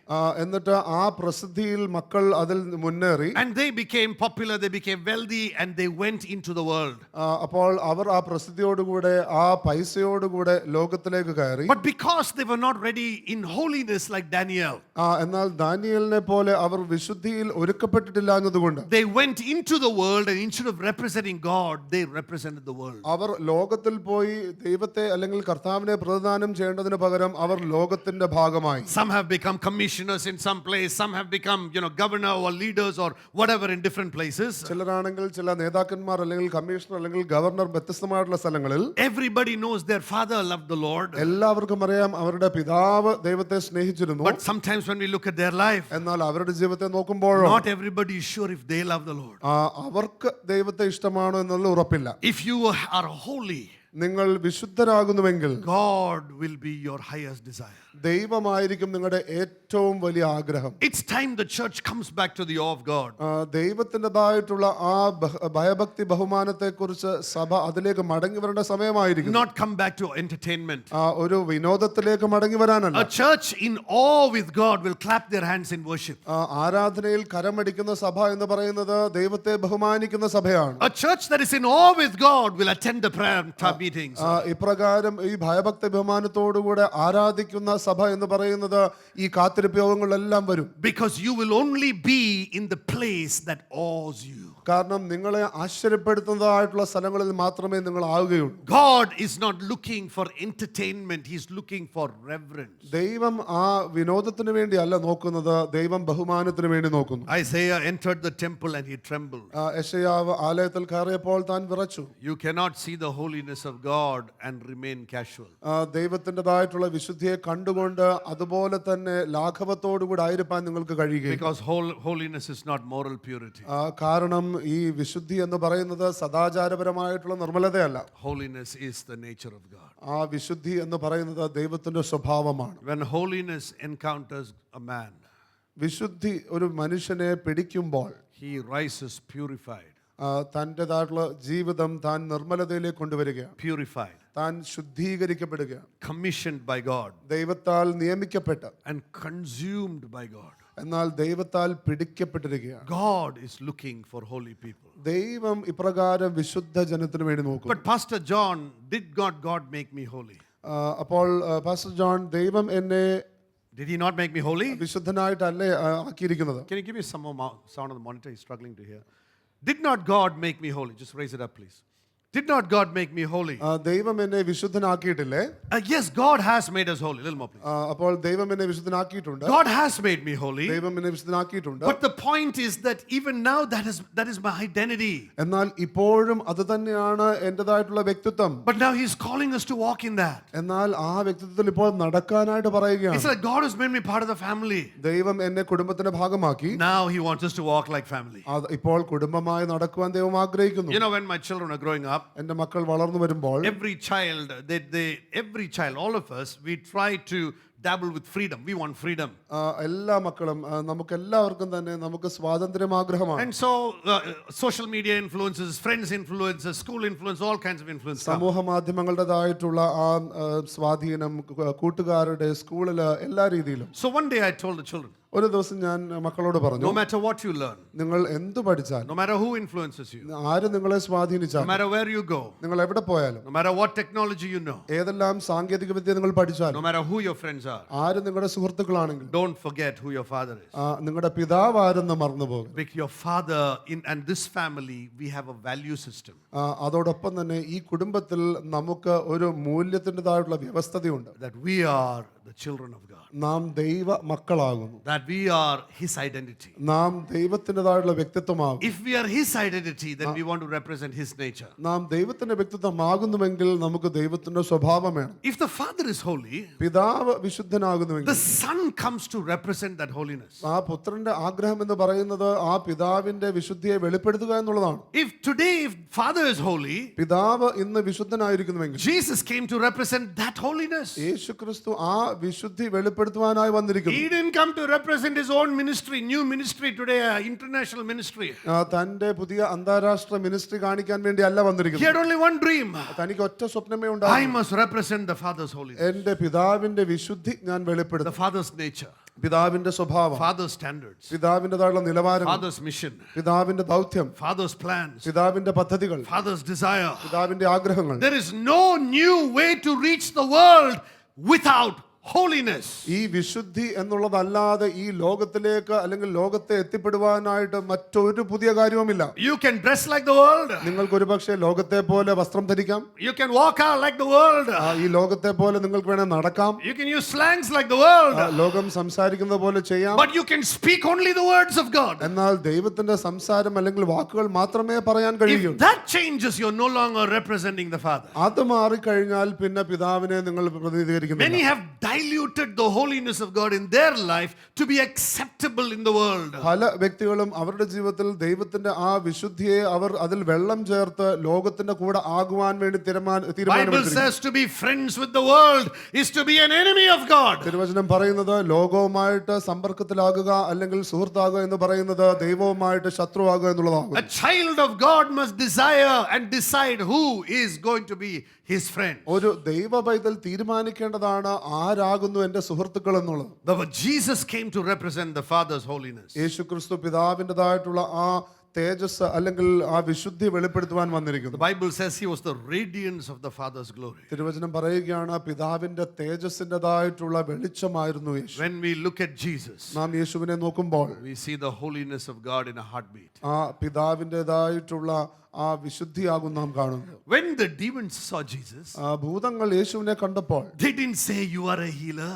എന്നിട്ട് ആ പ്രസിദ്ധിയിൽ മക്കൾ അതിൽ മുന്നേറി. And they became popular, they became wealthy, and they went went into the world. അപ്പോൾ അവർ ആ പ്രസിദ്ധിയോടുകൂടെ ആ പൈസയോടുകൂടെ ലോകത്തിലേക്ക് കയറി. But because they were not ready in holiness like Daniel, എന്നാൽ ദാനിയേലിനെ പോലെ അവർ വിശുദ്ധിയിൽ ഒരുക്കപ്പെട്ടിട്ടില്ല എന്നതുകൊണ്ട് they went into the world, and instead of representing God, they represented the world. അവർ ലോകത്തിൽ പോയി ദൈവത്തെ അല്ലെങ്കിൽ കർത്താവിനെ പ്രതിദാനം ചെയ്യേണ്ടതിന് പകരം അവർ ലോകത്തിന്റെ ഭാഗമായി. Some have become commissioners in some place, some have become, governor or leaders or whatever in different places. ചിലരാണെങ്കിൽ ചില നേതാക്കന്മാർ അല്ലെങ്കിൽ കമ്മീഷണർ അല്ലെങ്കിൽ ഗവർണർ വ്യത്യസ്തമായിട്ടുള്ള സ്ഥലങ്ങളിൽ. Everybody knows their father loved the Lord. എല്ലാവർക്കും അറിയാം അവരുടെ പിതാവ് ദൈവത്തെ സ്നേഹിച്ചിരുന്നു. But sometimes when we look at their life, എന്നാൽ അവരുടെ ജീവിതത്തെ നോക്കുമ്പോൾ not everybody is sure if they love the Lord. അവർക്ക് ദൈവത്തെ ഇഷ്ടമാണോ എന്നുള്ള ഉറപ്പില്ല. If you are holy, നിങ്ങൾ വിശുദ്ധരാകുന്നുവെങ്കിൽ God will be your highest desire. ദൈവമായിരിക്കും നിങ്ങളുടെ ഏറ്റവും വലിയ ആഗ്രഹം. It's time the church comes back to the awe of God. ദൈവത്തിൻ്റെതായിട്ടുള്ള ആ ഭയഭക്തി ബഹുമാനത്തെ കുറിച്ച് സഭ അതിലേക്ക് മടങ്ങി വരേണ്ട സമയമായിരിക്കും. Not come back to entertainment. ഒരു വിനോദത്തിലേക്ക് മടങ്ങി വരാനല്ല. A church in awe with God will clap their hands in worship. ആരാധനയിൽ കരമടിക്കുന്ന സഭ എന്ന് പറയുന്നത് ദൈവത്തെ ബഹുമാനിക്കുന്ന സഭയാണ്. A church that is in awe with God will attend the prayer meetings. ഇപ്രകാരം ഈ ഭയഭക്തി ബഹുമാനത്തോടുകൂടെ ആരാധിക്കുന്ന സഭ എന്ന് പറയുന്നത് ഈ കാത്തിരിപ്പ് യോഗങ്ങളിലെല്ലാം വരും. Because you will only be in the place that awes you. കാരണം നിങ്ങളെ ആശ്ചര്യപ്പെടുത്തുന്നതായിട്ടുള്ള സ്ഥലങ്ങളിൽ മാത്രമേ നിങ്ങൾ ആവുകയുള്ളൂ. God is not looking for entertainment, he is looking for reverence. ദൈവം ആ വിനോദത്തിന് വേണ്ടി അല്ല നോക്കുന്നത്, ദൈവം ബഹുമാനത്തിന് വേണ്ടി നോക്കുന്നു. Isaiah entered the temple and he trembled. യെശയ്യാവ് ആലയത്തിൽ കയറിയപ്പോൾ താൻ വിറച്ചു. You cannot see the holiness of God and remain casual. ദൈവത്തിൻ്റെതായിട്ടുള്ള വിശുദ്ധിയെ കണ്ടുകൊണ്ട് അതുപോലെ തന്നെ ലാഘവത്തോടുകൂടി ആയിരിക്കാൻ നിങ്ങൾക്ക് കഴിയുകയില്ല. Because holiness is not moral purity. കാരണം ഈ വിശുദ്ധി എന്ന് പറയുന്നത് സദാചാരപരമായിട്ടുള്ള നിർമ്മലതയല്ല. Holiness is the nature of God. ആ വിശുദ്ധി എന്ന് പറയുന്നത് ദൈവത്തിന്റെ സ്വഭാവമാണ്. When holiness encounters a man, വിശുദ്ധി ഒരു മനുഷ്യനെ പിടിക്കുമ്പോൾ he rises purified. തൻ്റെതായിട്ടുള്ള ജീവിതം താൻ നിർമ്മലതയിലേക്ക് കൊണ്ടുവരികയാണ്. Purified. താൻ ശുദ്ധീകരിക്കപ്പെടുകയാണ്. Commissioned by God. ദൈവത്താൽ നിയമിക്കപ്പെട്ട്. And consumed by God. എന്നാൽ ദൈവത്താൽ പിടിക്കപ്പെട്ടിരിക്കുകയാണ്. God is looking for holy people. ദൈവം ഇപ്രകാരം വിശുദ്ധ ജനത്തിന് വേണ്ടി നോക്കും. But Pastor John, did God make me holy? അപ്പോൾ പാസ്റ്റർ ജോൺ, ദൈവം എന്നെ Did he not make me holy? വിശുദ്ധനായിട്ടല്ലേ ആക്കിയിരിക്കുന്നത്? Can you give me some more sound on the monitor? He's struggling to hear. Did not God make me holy? Just raise it up, please. Did not God make me holy? ദൈവം എന്നെ വിശുദ്ധനാക്കിയിട്ടില്ലേ? Yes, God has made us holy. Little more, please. അപ്പോൾ ദൈവം എന്നെ വിശുദ്ധനാക്കിയിട്ടുണ്ട്. God has made me holy. ദൈവം എന്നെ വിശുദ്ധനാക്കിയിട്ടുണ്ട്. But the point is that even now that is my identity. എന്നാൽ ഇപ്പോഴും അത് തന്നെയാണ് എന്റേതായിട്ടുള്ള വ്യക്തിത്വം. But now he's calling us to walk in that. എന്നാൽ ആ വ്യക്തിത്വത്തിൽ ഇപ്പോൾ നടക്കാനായിട്ട് പറയുകയാണ്. It's like God has made me part of the family. ദൈവം എന്നെ കുടുംബത്തിന്റെ ഭാഗമാക്കി. Now he wants us to walk like family. ഇപ്പോൾ കുടുംബമായി നടക്കുവാൻ ദൈവം ആഗ്രഹിക്കുന്നു. You know, when my children are growing up, എൻ്റെ മക്കൾ വളർന്നു വരുമ്പോൾ every child, all of us, we try to dabble with freedom. We want freedom. എല്ലാ മക്കളും നമുക്ക് എല്ലാവർക്കും തന്നെ നമുക്ക് സ്വാതന്ത്ര്യം ആഗ്രഹമാണ്. And so social media influences, friends influences, school influence, all kinds of influence. സമൂഹ മാധ്യമങ്ങളുടേതായിട്ടുള്ള ആ സ്വാധീനം, കൂട്ടുകാരുടെ, സ്കൂളില് എല്ലാ രീതിയിലും. So one day I told the children, ഒരു ദിവസം ഞാൻ മക്കളോട് പറഞ്ഞു, no matter what you learn, നിങ്ങൾ എന്ത് പഠിച്ചാലും, no matter who influences you, ആര് നിങ്ങളെ no സ്വാധീനിച്ചാലും, matter where you go, നിങ്ങൾ എവിടെ പോയാലും, no matter what technology you know, ഏതെല്ലാം സാങ്കേതിക വിദ്യ നിങ്ങൾ പഠിച്ചാലും, no matter who your friends are, ആര് നിങ്ങളുടെ സുഹൃത്തുക്കളാണെങ്കിൽ, don't forget who your father is. നിങ്ങളുടെ പിതാവ് ആരെന്ന് മറന്നു പോകും. Because your father and this family, we have a value system. അതോടൊപ്പം തന്നെ ഈ കുടുംബത്തിൽ നമുക്ക് ഒരു മൂല്യത്തിൻ്റെതായിട്ടുള്ള വ്യവസ്ഥതയുണ്ട്. That we are the children of God. നാം ദൈവ മക്കളാകുന്നു. That we are his identity. നാം ദൈവത്തിൻ്റെതായിട്ടുള്ള വ്യക്തിത്വമാകും. If we are his identity, then we want to represent his nature. നാം ദൈവത്തിന്റെ വ്യക്തിത്വമാകുന്നുവെങ്കിൽ നമുക്ക് ദൈവത്തിന്റെ സ്വഭാവം വേണം. If the father is holy, പിതാവ് വിശുദ്ധനാകുന്നുവെങ്കിൽ the son comes to represent that holiness. ആ പുത്രന്റെ ആഗ്രഹം എന്ന് പറയുന്നത് ആ പിതാവിന്റെ വിശുദ്ധിയെ വെളിപ്പെടുത്തുക എന്നുള്ളതാണ്. If father is holy, പിതാവ് ഇന്ന് വിശുദ്ധനായിരിക്കുന്നുവെങ്കിൽ Jesus came to represent that holiness. യേശുക്രിസ്തു ആ വിശുദ്ധി വെളിപ്പെടുത്തുവാനായി വന്നിരിക്കുന്നു. He didn't come to represent his own ministry, new ministry today, international ministry. തന്റെ പുതിയ അന്താരാഷ്ട്ര മിനിസ്ട്രി കാണിക്കാൻ വേണ്ടി അല്ല വന്നിരിക്കുന്നത്. He had only one dream. തനിക്ക് ഒറ്റ സ്വപ്നമേ I ഉണ്ടായിരുന്നു. must represent the father's holiness. എന്റെ പിതാവിന്റെ വിശുദ്ധി ഞാൻ വെളിപ്പെടുത്തും. The father's nature. പിതാവിന്റെ സ്വഭാവം, Father's standards, പിതാവിൻ്റെതായുള്ള നിലവാരം, Father's mission, പിതാവിന്റെ ദൗത്യം, Father's plans, പിതാവിന്റെ പദ്ധതികൾ, Father's desire. പിതാവിന്റെ ആഗ്രഹങ്ങൾ. There is no new way to reach the world without holiness. ഈ വിശുദ്ധി എന്നുള്ളതല്ലാതെ ഈ ലോകത്തിലേക്ക് അല്ലെങ്കിൽ ലോകത്തെ എത്തിപ്പെടുവാനായിട്ട് മറ്റൊരു പുതിയ കാര്യവുമില്ല. You can dress like the world. നിങ്ങൾക്ക് ഒരുപക്ഷെ ലോകത്തെ പോലെ വസ്ത്രം ധരിക്കാം. You can walk out like the world. ഈ ലോകത്തെ പോലെ നിങ്ങൾക്ക് വേണേ നടക്കാം. You can use slangs like the world. ലോകം സംസാരിക്കുന്നത് പോലെ ചെയ്യാം. But you can speak only the words of God. എന്നാൽ ദൈവത്തിന്റെ സംസാരം അല്ലെങ്കിൽ വാക്കുകൾ മാത്രമേ പറയാൻ If കഴിയൂ. that changes, you're no longer representing the Father. അത് മാറിക്കഴിഞ്ഞാൽ പിന്നെ പിതാവിനെ നിങ്ങൾ പ്രതിനിധീകരിക്കുന്നില്ല. Many have diluted the holiness of God in their life to be acceptable in the world. പല വ്യക്തികളും അവരുടെ ജീവിതത്തിൽ ദൈവത്തിന്റെ ആ വിശുദ്ധിയെ അവർ അതിൽ വെള്ളം ചേർത്ത് ലോകത്തിന്റെ കൂടെ ആകുവാൻ വേണ്ടി Bible തീരുമാനിച്ചു. says to be friends with the world is to be an enemy of God. തിരുവചനം പറയുന്നത് ലോകവുമായിട്ട് സമ്പർക്കത്തിലാകുക അല്ലെങ്കിൽ സുഹൃത്താകുക എന്ന് പറയുന്നത് ദൈവവുമായിട്ട് ശത്രുവാകുക എന്നുള്ളതാണ്. A child of God must desire and decide who is going to be his friend. ഒരു ദൈവ പൈതൽ തീരുമാനിക്കേണ്ടതാണ് ആരാകുന്നു എന്റെ സുഹൃത്തുക്കൾ എന്നുള്ളത്. But Jesus came to represent the Father's holiness. യേശുക്രിസ്തു പിതാവിൻ്റെതായിട്ടുള്ള ആ തേജസ് അല്ലെങ്കിൽ ആ വിശുദ്ധി വെളിപ്പെടുത്തുവാൻ The വന്നിരിക്കുന്നു. Bible says he was the radiance of the Father's glory. തിരുവചനം പറയുകയാണ് പിതാവിന്റെ തേജസ്സിൻ്റെതായിട്ടുള്ള വെളിച്ചമായിരുന്നു യേശു. When we look at Jesus, നാം യേശുവിനെ നോക്കുമ്പോൾ we see the holiness of God in a heartbeat. ആ പിതാവിൻ്റെതായിട്ടുള്ള ആ വിശുദ്ധിയാകും നാം കാണുന്നത്. When the demons saw Jesus, ആ ഭൂതങ്ങൾ യേശുവിനെ കണ്ടപ്പോൾ they didn't say you are a healer,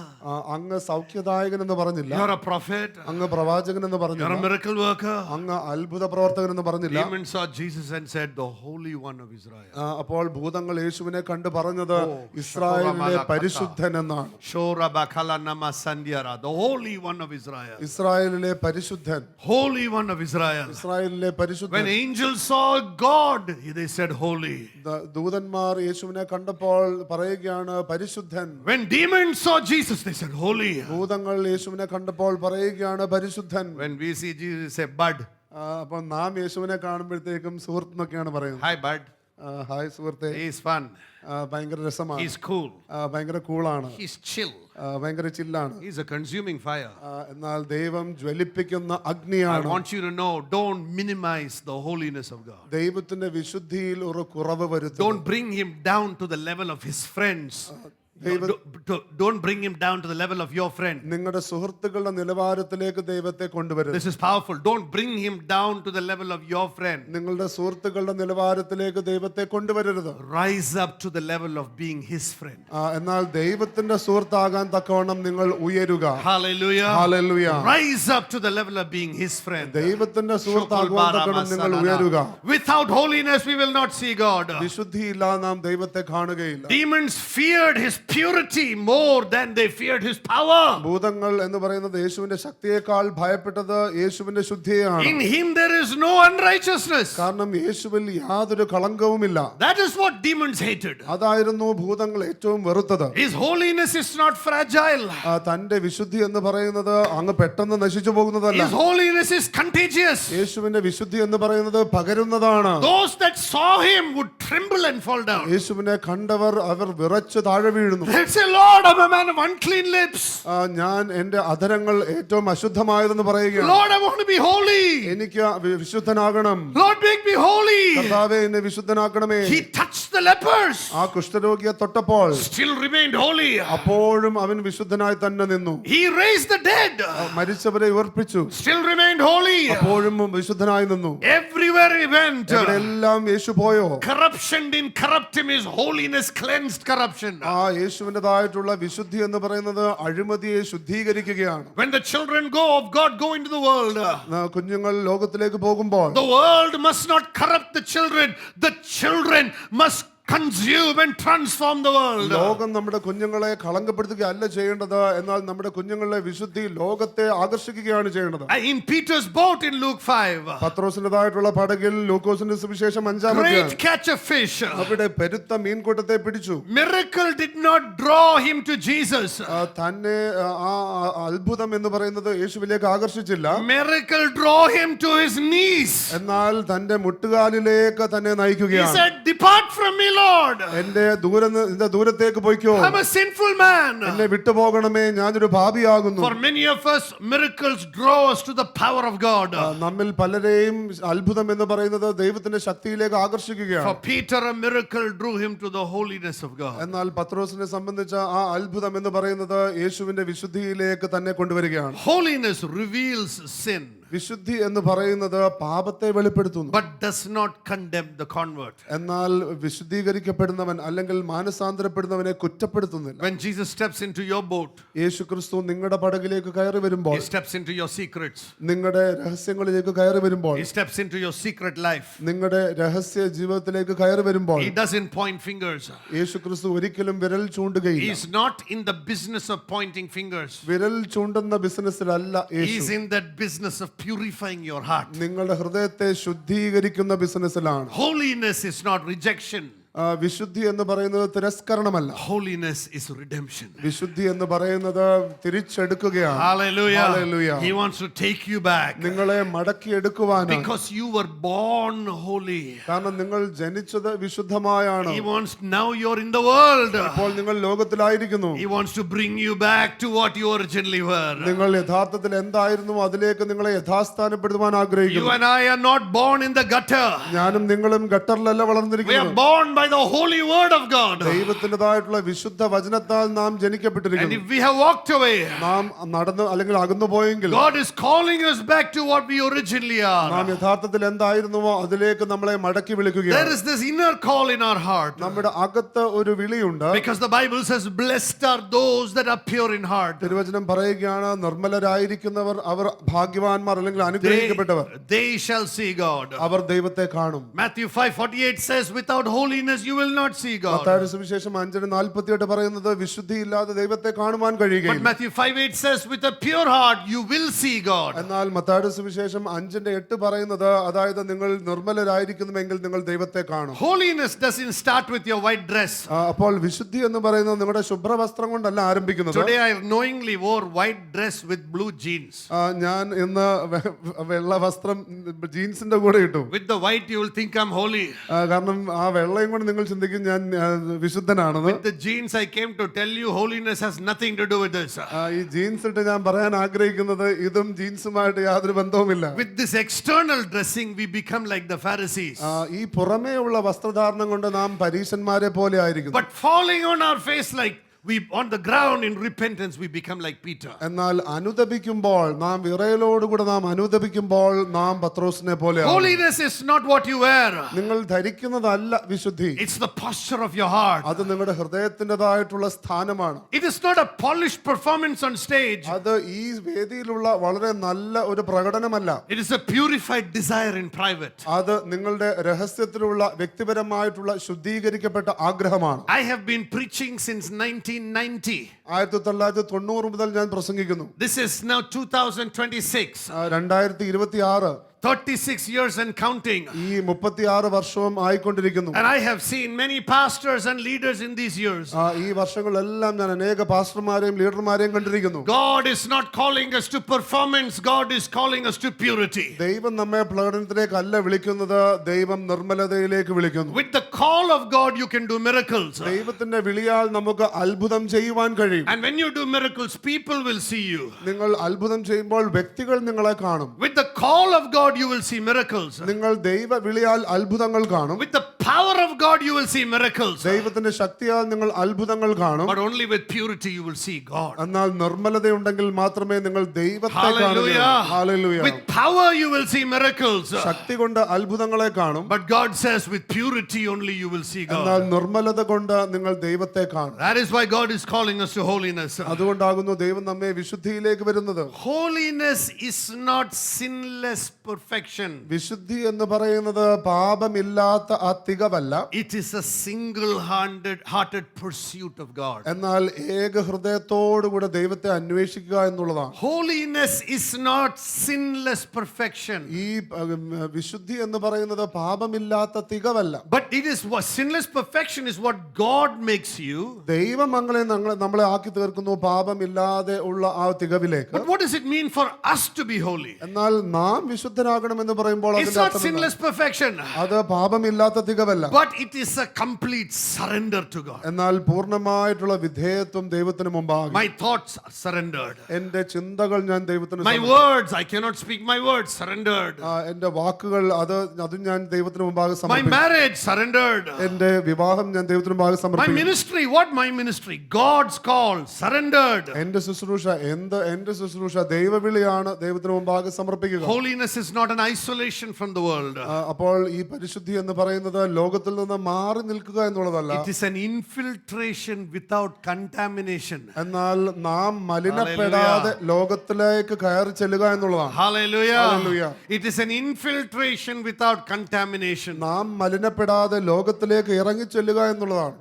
അങ്ങ് സൗഖ്യദായകൻ എന്ന് പറഞ്ഞില്ല, you are a prophet, അങ്ങ് പ്രവാചകൻ എന്ന് you are പറഞ്ഞില്ല, a miracle worker. അങ്ങ് അത്ഭുത പ്രവർത്തകൻ എന്ന് പറഞ്ഞില്ല. Demons saw Jesus and said, the Holy One of Israel. അപ്പോൾ ഭൂതങ്ങൾ യേശുവിനെ കണ്ട് പറഞ്ഞത് ഇസ്രായേലിലെ പരിശുദ്ധൻ എന്നാണ്. Shora bakala nama sandiara, the Holy One of Israel. ഇസ്രായേലിലെ പരിശുദ്ധൻ, Holy One of Israel. ഇസ്രായേലിലെ When പരിശുദ്ധൻ. angels saw God, they said holy. ദൂതന്മാർ യേശുവിനെ കണ്ടപ്പോൾ പറയുകയാണ് പരിശുദ്ധൻ. When demons saw Jesus, they said holy. ഭൂതങ്ങൾ യേശുവിനെ കണ്ടപ്പോൾ പറയുകയാണ് പരിശുദ്ധൻ. When we see Jesus, say bud. അപ്പൊ നാം യേശുവിനെ കാണുമ്പോഴത്തേക്കും സുഹൃത്ത് എന്നൊക്കെയാണ് പറയുന്നത്. Hi bud. ഹായ് സുഹൃത്തെ, He is fun. ഭയങ്കര രസമാണ്, He's cool. ഭയങ്കര കൂളാണ്, He's chill. ഭയങ്കര ചില്ലാണ്. He's a consuming fire. എന്നാൽ ദൈവം ജ്വലിപ്പിക്കുന്ന I അഗ്നിയാണ്. want you to know, don't minimize the holiness of God. ദൈവത്തിന്റെ വിശുദ്ധിയിൽ ഒരു കുറവ് വരുത്തും. Don't bring him down to the level of his friends. Don't bring him down to the level of your friend. നിങ്ങളുടെ സുഹൃത്തുക്കളുടെ നിലവാരത്തിലേക്ക് ദൈവത്തെ കൊണ്ടുവരുത്. This is powerful. Don't bring him down to the level of your friend. നിങ്ങളുടെ സുഹൃത്തുക്കളുടെ നിലവാരത്തിലേക്ക് ദൈവത്തെ കൊണ്ടുവരരുത്. Rise up to the level of being his friend. എന്നാൽ ദൈവത്തിന്റെ സുഹൃത്താകാൻ തക്കവണ്ണം നിങ്ങൾ ഉയരുക. Hallelujah. Hallelujah. Rise up to the level of being his friend. ദൈവത്തിന്റെ സുഹൃത്താകുവാൻ തക്കവണ്ണം നിങ്ങൾ ഉയരുക. Without holiness we will not see God. വിശുദ്ധിയില്ലാതെ നാം ദൈവത്തെ കാണുകയില്ല. Demons feared his purity more than they feared his power. ഭൂതങ്ങൾ എന്ന് പറയുന്നത് യേശുവിന്റെ ശക്തിയേക്കാൾ ഭയപ്പെട്ടത് യേശുവിന്റെ ശുദ്ധിയെയാണ്. In him there is no unrighteousness. കാരണം യേശുവിൽ യാതൊരു കളങ്കവുമില്ല. That is what demons hated. അതായിരുന്നു ഭൂതങ്ങൾ ഏറ്റവും വെറുത്തത്. His holiness is not fragile. തന്റെ വിശുദ്ധി എന്ന് പറയുന്നത് അങ്ങ് പെട്ടെന്ന് നശിച്ചു പോകുന്നതല്ല. His holiness is contagious. യേശുവിന്റെ വിശുദ്ധി എന്ന് പറയുന്നത് പകരുന്നതാണ്. Those that saw him would tremble and fall down. യേശുവിനെ കണ്ടവർ അവർ വിറച്ച് താഴെ വീഴുന്നു. They say, Lord, I'm a man of unclean lips. ഞാൻ എന്റെ അധരങ്ങൾ ഏറ്റവും അശുദ്ധമായതെന്ന് പറയുകയാണ്. Lord, I want to be holy. എനിക്ക് വിശുദ്ധനാകണം. Lord, make me holy. കർത്താവേ എന്നെ വിശുദ്ധനാക്കണമേ. He touched the lepers. ആ കുഷ്ഠരോഗിയെ തൊട്ടപ്പോൾ Still remained holy. അപ്പോഴും അവൻ വിശുദ്ധനായി തന്നെ നിന്നു. He raised the dead. മരിച്ചവരെ ഉയർപ്പിച്ചു. Still remained holy. അപ്പോഴും വിശുദ്ധനായി നിന്നു. Everywhere he went. എവിടെയെല്ലാം യേശു പോയോ Corruption didn't corrupt him. His holiness cleansed corruption. യേശുവിൻ്റെതായിട്ടുള്ള വിശുദ്ധി എന്ന് പറയുന്നത് അഴിമതിയെ ശുദ്ധീകരിക്കുകയാണ്. When the children of God go into the world, കുഞ്ഞുങ്ങൾ ലോകത്തിലേക്ക് പോകുമ്പോൾ the world must not corrupt the children. The children must consume and transform the world. ലോകം നമ്മുടെ കുഞ്ഞുങ്ങളെ കളങ്കപ്പെടുത്തുകയല്ല ചെയ്യേണ്ടത്, എന്നാൽ നമ്മുടെ കുഞ്ഞുങ്ങളെ വിശുദ്ധി ലോകത്തെ ആകർഷിക്കുകയാണ് ചെയ്യേണ്ടത്. In Peter's boat in Luke 5, പത്രോസിന്റേതായിട്ടുള്ള പടകിൽ ലൂക്കോസിന്റെ സുവിശേഷം 5-ാം great അധ്യായം catch of fish. അവിടെ പെരുത്ത മീൻകൂട്ടത്തെ പിടിച്ചു. Miracle did not draw him to Jesus. തന്നെ ആ അത്ഭുതം എന്ന് പറയുന്നത് യേശുവിലേക്ക് ആകർഷിച്ചില്ല. Miracle draw him to his knees. എന്നാൽ തന്റെ മുട്ടുകാലിലേക്ക് തന്നെ He നയിക്കുകയാണ്. said, depart from me, Lord. എന്റെ ദൂരത്തേക്ക് പോയിക്കോ. I'm a sinful man. എന്നെ വിട്ടുപോകണമേ, ഞാനൊരു പാപിയാകുന്നു. For many of us, miracles draw us to the power of God. നമ്മിൽ പലരെയും അത്ഭുതം എന്ന് പറയുന്നത് ദൈവത്തിന്റെ ശക്തിയിലേക്ക് ആകർഷിക്കുകയാണ്. For Peter, a miracle drew him to the holiness of God. എന്നാൽ പത്രോസിനെ സംബന്ധിച്ച ആ അത്ഭുതം എന്ന് പറയുന്നത് യേശുവിന്റെ വിശുദ്ധിയിലേക്ക് തന്നെ കൊണ്ടുവരികയാണ്. Holiness reveals sin, വിശുദ്ധി എന്ന് പറയുന്നത് പാപത്തെ വെളിപ്പെടുത്തുന്നു, but does not condemn the convert. എന്നാൽ വിശുദ്ധീകരിക്കപ്പെടുന്നവൻ അല്ലെങ്കിൽ മാനസാന്തരപ്പെടുന്നവനെ കുറ്റപ്പെടുത്തുന്നില്ല. When Jesus steps into your boat, യേശു ക്രിസ്തു നിങ്ങളുടെ പടകിലേക്ക് കയറി വരുമ്പോൾ, he steps into your secrets. നിങ്ങളുടെ രഹസ്യങ്ങളിലേക്ക് കയറി വരുമ്പോൾ, He steps into your secret life. നിങ്ങളുടെ രഹസ്യ ജീവിതത്തിലേക്ക് കയറി വരുമ്പോൾ, He doesn't point fingers. യേശു ക്രിസ്തു ഒരിക്കലും വിരൽ ചൂണ്ടുകയില്ല. He is not in the business of pointing fingers. വിരൽ ചൂണ്ടുന്ന ബിസിനസ്സിലല്ല He Yeshu. is in that business of purifying your heart. നിങ്ങളുടെ ഹൃദയത്തെ ശുദ്ധീകരിക്കുന്ന ബിസിനസ്സിലാണ്. Holiness is not rejection. വിശുദ്ധി എന്ന് പറയുന്നത് തിരസ്കരണമല്ല. Holiness is redemption. വിശുദ്ധി എന്ന് പറയുന്നത് തിരിച്ചെടുക്കുകയാണ്. Hallelujah. Hallelujah. He wants to take you back നിങ്ങളെ മടക്കിയെടുക്കുവാനാണ്. because you were born holy. കാരണം നിങ്ങൾ ജനിച്ചത് വിശുദ്ധമായാണ്. He wants, now you're in the world. ഇപ്പോൾ നിങ്ങൾ ലോകത്തിലായിരിക്കുന്നു. He wants to bring you back to what you originally were. നിങ്ങൾ യഥാർത്ഥത്തിൽ എന്തായിരുന്നു അതിലേക്ക് നിങ്ങളെ യഥാസ്ഥാനപ്പെടുത്തുവാൻ You ആഗ്രഹിക്കുന്നു. and I are not born in the gutter. ഞാനും നിങ്ങളും ഗട്ടറിലല്ല We are വളർന്നിരിക്കുന്നത്. born by the holy word of God. ദൈവത്തിൻ്റെതായിട്ടുള്ള വിശുദ്ധ വചനത്താൽ നാം And ജനിക്കപ്പെട്ടിരിക്കുന്നു. if we have walked away, നാം നടന്ന് അല്ലെങ്കിൽ അകന്നു പോയെങ്കിൽ God is calling us back to what we originally നാം are. യഥാർത്ഥത്തിൽ എന്തായിരുന്നുവോ അതിലേക്ക് നമ്മളെ മടക്കി There വിളിക്കുകയാണ്. is this inner call in our heart. നമ്മുടെ അകത്ത് ഒരു വിളിയുണ്ട്. Because the Bible says, blessed are those that are pure in heart. തിരുവചനം പറയുകയാണ്, നിർമ്മലരായിരിക്കുന്നവർ അവർ ഭാഗ്യവാന്മാർ അല്ലെങ്കിൽ അനുഗ്രഹിക്കപ്പെട്ടവർ, They shall see God. അവർ ദൈവത്തെ കാണും. Matthew 5:48 says, without holiness you will not see God. മത്തായിയുടെ സുവിശേഷം 5:48 പറയുന്നത് വിശുദ്ധിയില്ലാതെ ദൈവത്തെ കാണുവാൻ But കഴിയുകയില്ല. Matthew 5:8 says, with a pure heart you will see God. എന്നാൽ മത്തായിയുടെ സുവിശേഷം 5:8 പറയുന്നത്, അതായത് നിങ്ങൾ നിർമ്മലരായിരിക്കുന്നുവെങ്കിൽ നിങ്ങൾ ദൈവത്തെ കാണും. Holiness doesn't start with your white dress. അപ്പോൾ വിശുദ്ധി എന്ന് പറയുന്നത് നിങ്ങളുടെ ശുഭ്രവസ്ത്രം കൊണ്ടല്ല ആരംഭിക്കുന്നത്. Today I knowingly wore white dress with blue jeans. ഞാൻ ഇന്ന് വെള്ള വസ്ത്രം ജീൻസിന്റെ കൂടെ ഇട്ടു. With the white you will think I'm holy. കാരണം ആ വെള്ളയും കൊണ്ട് നിങ്ങൾ ചിന്തിക്കും ഞാൻ വിശുദ്ധനാണെന്ന്. With the jeans I came to tell you holiness has nothing to do with this. ഈ ജീൻസ് ഇട്ട് ഞാൻ പറയാൻ ആഗ്രഹിക്കുന്നത് ഇതും ജീൻസുമായിട്ട് യാതൊരു ബന്ധവുമില്ല. With this external dressing we become like the Pharisees. ഈ പുറമേ ഉള്ള വസ്ത്രധാരണം കൊണ്ട് നാം പരീശന്മാരെ പോലെ ആയിരിക്കുന്നു. But falling on our face like we on the ground in repentance we become like Peter. എന്നാൽ അനുതപിക്കുമ്പോൾ നാം വിറയലോടുകൂടെ നാം അനുതപിക്കുമ്പോൾ നാം പത്രോസിനെ പോലെയാണ്. Holiness is not what you wear. നിങ്ങൾ ധരിക്കുന്നതല്ല വിശുദ്ധി. It's the posture of your heart. അത് നിങ്ങളുടെ ഹൃദയത്തിൻ്റെതായിട്ടുള്ള സ്ഥാനമാണ്. It is not a polished performance on stage. അത് ഈ വേദിയിലുള്ള വളരെ നല്ല ഒരു പ്രകടനമല്ല. It is a purified desire in private. അത് നിങ്ങളുടെ രഹസ്യത്തിലുള്ള വ്യക്തിപരമായിട്ടുള്ള ശുദ്ധീകരിക്കപ്പെട്ട ആഗ്രഹമാണ്. I have been preaching since 1990. 1990 മുതൽ ഞാൻ പ്രസംഗിക്കുന്നു. This is now 2026. 2026 36 years and counting. ഈ 36 വർഷവും ആയിക്കൊണ്ടിരിക്കുന്നു. And I have seen many pastors and leaders in these years. ഈ വർഷങ്ങളെല്ലാം ഞാൻ അനേക പാസ്റ്റർമാരെയും ലീഡർമാരെയും കണ്ടിരിക്കുന്നു. God is not calling us to performance. God is calling us to purity. ദൈവം നമ്മെ പ്രകടനത്തിലേക്കല്ല വിളിക്കുന്നത്, ദൈവം നിർമ്മലതയിലേക്ക് വിളിക്കുന്നു. With the call of God you can do miracles. ദൈവത്തിന്റെ വിളിയാൽ നമുക്ക് അത്ഭുതം ചെയ്യുവാൻ കഴിയും. And when you do miracles people will see you. നിങ്ങൾ അത്ഭുതം ചെയ്യുമ്പോൾ വ്യക്തികൾ നിങ്ങളെ കാണും. With the call of God you will see miracles. നിങ്ങൾ ദൈവ വിളിയാൽ അത്ഭുതങ്ങൾ കാണും. With the power of God you will see miracles. ദൈവത്തിന്റെ ശക്തിയാൽ നിങ്ങൾ അത്ഭുതങ്ങൾ കാണും. But only with purity you will see God. എന്നാൽ നിർമ്മലതയുണ്ടെങ്കിൽ മാത്രമേ നിങ്ങൾ ദൈവത്തെ Hallelujah. കാണുകയുള്ളൂ. Hallelujah. With power you will see miracles. ശക്തി കൊണ്ട് അത്ഭുതങ്ങളെ കാണും. But God says with purity only you will see എന്നാൽ God. നിർമ്മലത കൊണ്ട് നിങ്ങൾ ദൈവത്തെ കാണും. That is why God is calling us to holiness. അതുകൊണ്ടാകുന്നു ദൈവം നമ്മെ വിശുദ്ധിയിലേക്ക് വരുന്നത്. Holiness is not sinless perfection. വിശുദ്ധി എന്ന് പറയുന്നത് പാപമില്ലാത്ത ആ തികവല്ല. It is a single-hearted pursuit of God. എന്നാൽ ഏക ഹൃദയത്തോടുകൂടെ ദൈവത്തെ അന്വേഷിക്കുക എന്നുള്ളതാണ്. Holiness is not sinless perfection. ഈ വിശുദ്ധി എന്ന് പറയുന്നത് പാപമില്ലാത്ത തികവല്ല. But it is what sinless perfection is what God makes you. ദൈവം അങ്ങനെ നമ്മളെ ആക്കി തീർക്കുന്നു പാപമില്ലാതെ ഉള്ള ആ തികവിലേക്ക്. But what does it mean for us to be holy? എന്നാൽ നാം വിശുദ്ധരായി വിശുദ്ധനാകണമെന്ന് പറയുമ്പോൾ It's അതിന്റെ not അർത്ഥം എന്താണ്? sinless perfection, അത് പാപമില്ലാത്ത തികവല്ല, but it is a complete surrender to God. എന്നാൽ പൂർണ്ണമായിട്ടുള്ള വിധേയത്വം ദൈവത്തിന് മുമ്പാകെ. My thoughts are surrendered. എന്റെ ചിന്തകൾ ഞാൻ ദൈവത്തിന് My words, I cannot speak my words, surrendered. എന്റെ വാക്കുകൾ അതും ഞാൻ ദൈവത്തിന് മുമ്പാകെ My സമർപ്പിക്കും. marriage, surrendered. എന്റെ വിവാഹം ഞാൻ ദൈവത്തിന് മുമ്പാകെ My സമർപ്പിക്കും. ministry, what my ministry? God's call, surrendered. എന്റെ ശുശ്രൂഷ എന്റെ ശുശ്രൂഷ ദൈവവിളിയാണ്, ദൈവത്തിന് മുമ്പാകെ സമർപ്പിക്കുക. Holiness is not an isolation from the world. അപ്പോൾ ഈ പരിശുദ്ധി എന്ന് പറയുന്നത് ലോകത്തിൽ നിന്ന് മാറി നിൽക്കുക എന്നുള്ളതല്ല, It is an infiltration without contamination. എന്നാൽ നാം മലിനപ്പെടാതെ ലോകത്തിലേക്ക് കയറി ചെല്ലുക എന്നുള്ളതാണ്. Hallelujah. Hallelujah. It is an infiltration without contamination. നാം മലിനപ്പെടാതെ ലോകത്തിലേക്ക് ഇറങ്ങി ചെല്ലുക എന്നുള്ളതാണ്.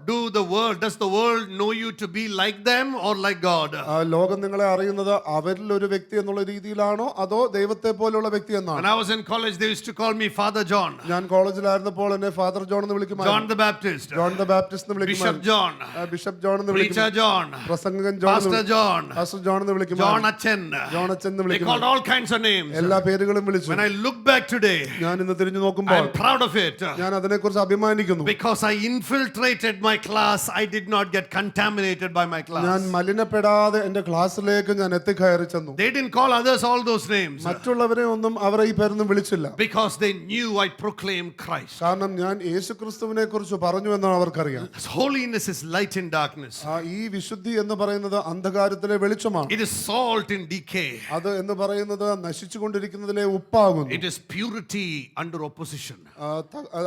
Does the world know you to be like them or like God? ലോകം നിങ്ങളെ അറിയുന്നത് അവരിൽ ഒരു വ്യക്തി എന്നുള്ള രീതിയിലാണോ അതോ ദൈവത്തെ പോലെയുള്ള വ്യക്തി എന്നാണ്? When I was in college, they used to call me Father John. ഞാൻ കോളേജിലായിരുന്നപ്പോൾ എന്നെ ഫാദർ ജോൺ എന്ന് വിളിക്കുമായിരുന്നു. John the Baptist. John the Baptist എന്ന് Bishop വിളിക്കുമായിരുന്നു. John. ബിഷപ്പ് ജോൺ എന്ന് Preacher വിളിക്കും. John. പ്രസംഗകൻ John, Pastor John. Pastor John എന്ന് John വിളിക്കുമായിരുന്നു. Achen. ജോൺ അച്ഛൻ എന്ന് They called വിളിക്കുമായിരുന്നു. all kinds of names. എല്ലാ പേരുകളും വിളിച്ചു. When I look back today, ഞാൻ ഇന്ന് തിരിഞ്ഞു നോക്കുമ്പോൾ I'm proud of it. ഞാൻ അതിനെക്കുറിച്ച് അഭിമാനിക്കുന്നു. Because I infiltrated my class, I did not get contaminated by my ഞാൻ class. മലിനപ്പെടാതെ എന്റെ ക്ലാസ്സിലേക്ക് ഞാൻ എത്തിക്കയറി ചെന്നു. They didn't call others all those names മറ്റുള്ളവരെ ഒന്നും അവരെ ഈ പേരൊന്നും വിളിച്ചില്ല. because they knew I proclaimed Christ. കാരണം ഞാൻ യേശുക്രിസ്തുവിനെ കുറിച്ച് പറഞ്ഞു എന്നാണ് അവർക്കറിയാം. Holiness is light in darkness. ഈ വിശുദ്ധി എന്ന് പറയുന്നത് അന്ധകാരത്തിലെ വെളിച്ചമാണ്. It is salt in decay. അത് എന്ന് പറയുന്നത് നശിച്ചുകൊണ്ടിരിക്കുന്നതിലെ ഉപ്പാകുന്നു. It is purity under opposition.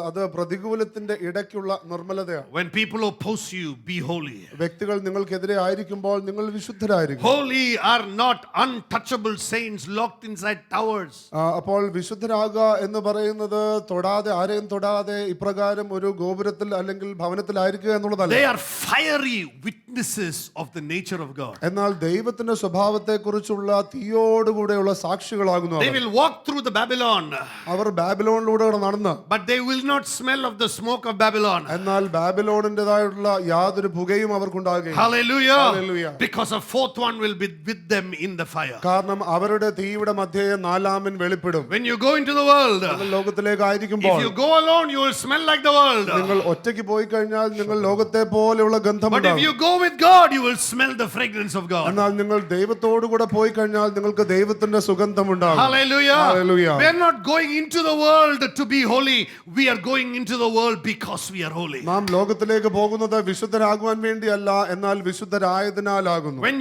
അത് പ്രതികൂലത്തിന്റെ ഇടയ്ക്കുള്ള നിർമ്മലതയാണ്. When people oppose you, be holy. വ്യക്തികൾ നിങ്ങൾക്കെതിരെ ആയിരിക്കുമ്പോൾ നിങ്ങൾ വിശുദ്ധരായിരിക്കും. Holy are not untouchable saints locked inside towers. അപ്പോൾ വിശുദ്ധരാകുക എന്ന് പറയുന്നത് ആരെയും തൊടാതെ ഇപ്രകാരം ഒരു ഗോപുരത്തിൽ അല്ലെങ്കിൽ ഭവനത്തിലായിരിക്കുക എന്നുള്ളതല്ല. They are fiery witnesses of the nature of God. എന്നാൽ ദൈവത്തിന്റെ സ്വഭാവത്തെ കുറിച്ചുള്ള തീയോടുകൂടെയുള്ള സാക്ഷികളാകുന്നു They our. will walk through the Babylon, അവർ ബാബിലോണിലൂടെ നടന്ന്, but they will not smell of the smoke of Babylon. എന്നാൽ ബാബിലോണിന്റേതായിട്ടുള്ള യാതൊരു പുകയും അവർക്കുണ്ടാകുകയില്ല. Hallelujah. Hallelujah. Because a fourth one will be with them in the fire. കാരണം അവരുടെ തീയുടെ മധ്യേ നാലാമൻ വെളിപ്പെടും. When you go into the world, നിങ്ങൾ ലോകത്തിലേക്ക് if ആയിരിക്കുമ്പോൾ you go alone, you will smell like the world. നിങ്ങൾ ഒറ്റയ്ക്ക് പോയി കഴിഞ്ഞാൽ നിങ്ങൾ ലോകത്തെ പോലെയുള്ള But if ഗന്ധമുണ്ടാകും. you go with God, you will smell the fragrance of God. എന്നാൽ നിങ്ങൾ ദൈവത്തോടു കൂടെ പോയി കഴിഞ്ഞാൽ നിങ്ങൾക്ക് ദൈവത്തിന്റെ സുഗന്ധമുണ്ടാകും. Hallelujah. Hallelujah. We are not going into the world to be holy. We are going into the world because we are holy. നാം ലോകത്തിലേക്ക് പോകുന്നത് വിശുദ്ധരാകുവാൻ വേണ്ടിയല്ല, എന്നാൽ വിശുദ്ധരായതിനാലാകുന്നു. When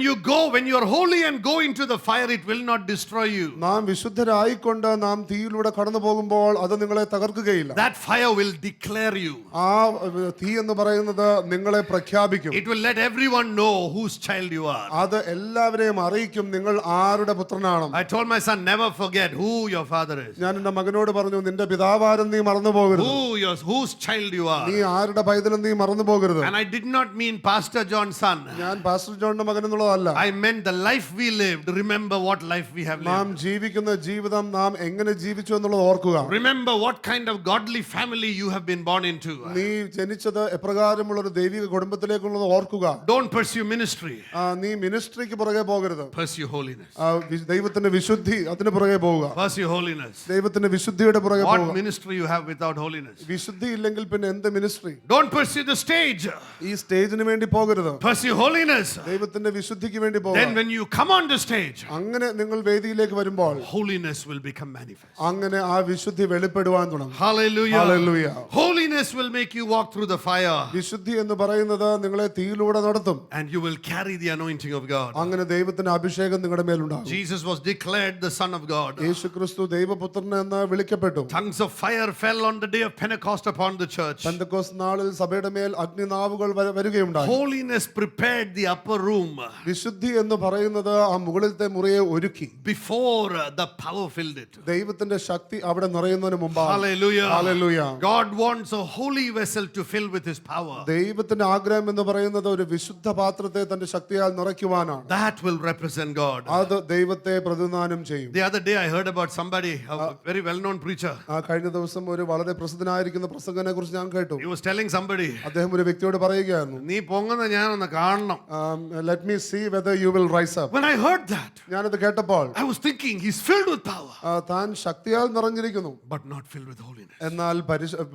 you are holy and go into the fire, it will not destroy you. നാം വിശുദ്ധരായിക്കൊണ്ട് നാം തീയിലൂടെ കടന്നു പോകുമ്പോൾ അത് നിങ്ങളെ തകർക്കുകയില്ല. That fire will declare you. ആ തീ എന്ന് പറയുന്നത് നിങ്ങളെ പ്രഖ്യാപിക്കും. It will let everyone know whose child you are. അത് എല്ലാവരെയും അറിയിക്കും നിങ്ങൾ ആരുടെ പുത്രനാണ്. I told my son, never forget who your father is. ഞാൻ എന്റെ മകനോട് പറഞ്ഞു, നിന്റെ പിതാവാരും നീ മറന്നു പോകരുത്. Whose child you are. നീ ആരുടെ പൈതലും നീ മറന്നു പോകരുത്. And I did not mean Pastor John's son. ഞാൻ പാസ്റ്റർ ജോണിന്റെ മകൻ എന്നുള്ളതല്ല. I meant the life we lived. Remember what life we have നാം lived. ജീവിക്കുന്ന ജീവിതം നാം എങ്ങനെ ജീവിച്ചു എന്നുള്ളത് ഓർക്കുക. Remember what kind of godly family you have been born into. നീ ജനിച്ചത് എപ്രകാരമുള്ള ഒരു ദൈവിക കുടുംബത്തിലേക്കുള്ളത് ഓർക്കുക. Don't pursue ministry. നീ മിനിസ്ട്രിക്ക് പുറകെ പോകരുത്. Pursue holiness. ദൈവത്തിന്റെ വിശുദ്ധി അതിന് പുറകെ പോവുക. Pursue holiness. ദൈവത്തിന്റെ വിശുദ്ധിയുടെ പുറകെ What പോവുക. ministry you have without holiness? വിശുദ്ധി ഇല്ലെങ്കിൽ പിന്നെ എന്ത് ministry? Don't pursue the stage. ഈ സ്റ്റേജിന് വേണ്ടി പോകരുത്. Pursue holiness. ദൈവത്തിന്റെ വിശുദ്ധിക്ക് വേണ്ടി Then പോവുക. when you come on the stage, അങ്ങനെ നിങ്ങൾ വേദിയിലേക്ക് വരുമ്പോൾ holiness will become manifest. അങ്ങനെ ആ വിശുദ്ധി വെളിപ്പെടുവാൻ തുടങ്ങും. Hallelujah. Hallelujah. Holiness will make you walk through the fire. വിശുദ്ധി എന്ന് പറയുന്നത് നിങ്ങളെ തീയിലൂടെ നടത്തും. And you will carry the anointing of God. അങ്ങനെ ദൈവത്തിന്റെ അഭിഷേകം നിങ്ങളുടെ മേലുണ്ടാകും. Jesus was declared the Son of God. യേശുക്രിസ്തു ദൈവപുത്രൻ എന്ന് വിളിക്കപ്പെട്ടു. Tongues of fire fell on the day of Pentecost upon the church. Pentecost നാളിൽ സഭയുടെ മേൽ അഗ്നിനാവുകൾ വരികയുണ്ടായി. Holiness prepared the upper room വിശുദ്ധി എന്ന് പറയുന്നത് ആ മുകളിലത്തെ മുറിയെ ഒരുക്കി. before the power filled it. ദൈവത്തിന്റെ ശക്തി അവിടെ നിറയുന്നതിന് മുമ്പാണ്. Hallelujah. Hallelujah. God wants a holy vessel to fill with his power. ദൈവത്തിന്റെ ആഗ്രഹം എന്ന് പറയുന്നത് ഒരു വിശുദ്ധ പാത്രത്തെ തന്റെ ശക്തിയാൽ നിറയ്ക്കുവാനാണ്. That will represent God. അത് ദൈവത്തെ പ്രതിനിധാനം ചെയ്യും. The other day I heard about somebody, a very well-known preacher. കഴിഞ്ഞ ദിവസം ഒരു വളരെ പ്രസിദ്ധനായിരിക്കുന്ന പ്രസംഗനെ കുറിച്ച് ഞാൻ കേട്ടു. He was telling somebody, അദ്ദേഹം ഒരു വ്യക്തിയോട് പറയുകയായിരുന്നു, നീ പൊങ്ങുന്ന ഞാനൊന്ന് കാണണം. let me see whether you will rise up. When I heard that, ഞാനത് കേട്ടപ്പോൾ I was thinking he's filled with power. താൻ ശക്തിയാൽ നിറഞ്ഞിരിക്കുന്നു, but not filled with holiness. എന്നാൽ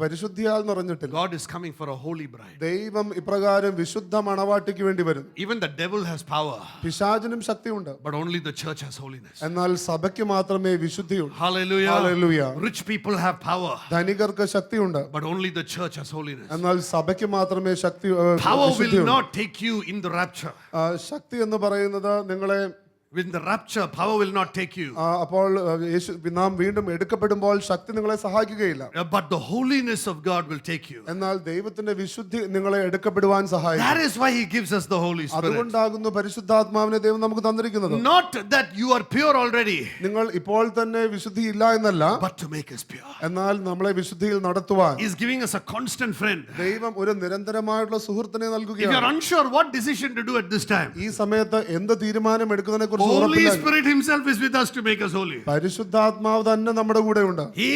പരിശുദ്ധിയാൽ നിറഞ്ഞിട്ടില്ല. God is coming for a holy bride. ദൈവം ഇപ്രകാരം വിശുദ്ധ മണവാട്ടിക്ക് വേണ്ടി വരുന്നു. Even the devil has power, പിശാചിനും ശക്തിയുണ്ട്, but only the church has holiness. എന്നാൽ സഭയ്ക്ക് മാത്രമേ വിശുദ്ധിയുള്ളൂ. Hallelujah. Hallelujah. Rich people have power, ധനികർക്ക് ശക്തിയുണ്ട്, but only the church has holiness. എന്നാൽ സഭയ്ക്ക് മാത്രമേ Power will വിശുദ്ധിയുള്ളൂ. not take you in the rapture. ശക്തി എന്ന് പറയുന്നത് നിങ്ങളെ In the rapture, power will not take you. അപ്പോൾ നാം വീണ്ടും എടുക്കപ്പെടുമ്പോൾ ശക്തി നിങ്ങളെ സഹായിക്കുകയില്ല, But the holiness of God will take you. എന്നാൽ ദൈവത്തിന്റെ വിശുദ്ധി നിങ്ങളെ എടുക്കപ്പെടുവാൻ സഹായിക്കും. That is why He gives us the Holy Spirit. അതുകൊണ്ടാകുന്നു പരിശുദ്ധാത്മാവിനെ ദൈവം നമുക്ക് തന്നിരിക്കുന്നത്. Not that you are pure already, നിങ്ങൾ ഇപ്പോൾ തന്നെ വിശുദ്ധി ഇല്ല എന്നല്ല, but to make us pure. എന്നാൽ നമ്മളെ വിശുദ്ധിയിൽ നടത്തുവാൻ He is giving us a constant friend. ദൈവം ഒരു നിരന്തരമായിട്ടുള്ള സുഹൃത്തിനെ If you നൽകുകയാണ്. are unsure what decision to do at this time, ഈ സമയത്ത് എന്ത് തീരുമാനം എടുക്കുന്നതിനെ കുറിച്ച് Holy ഉറപ്പില്ല. Spirit Himself is with us to make us holy. പരിശുദ്ധാത്മാവ് തന്നെ നമ്മുടെ കൂടെ ഉണ്ട്. He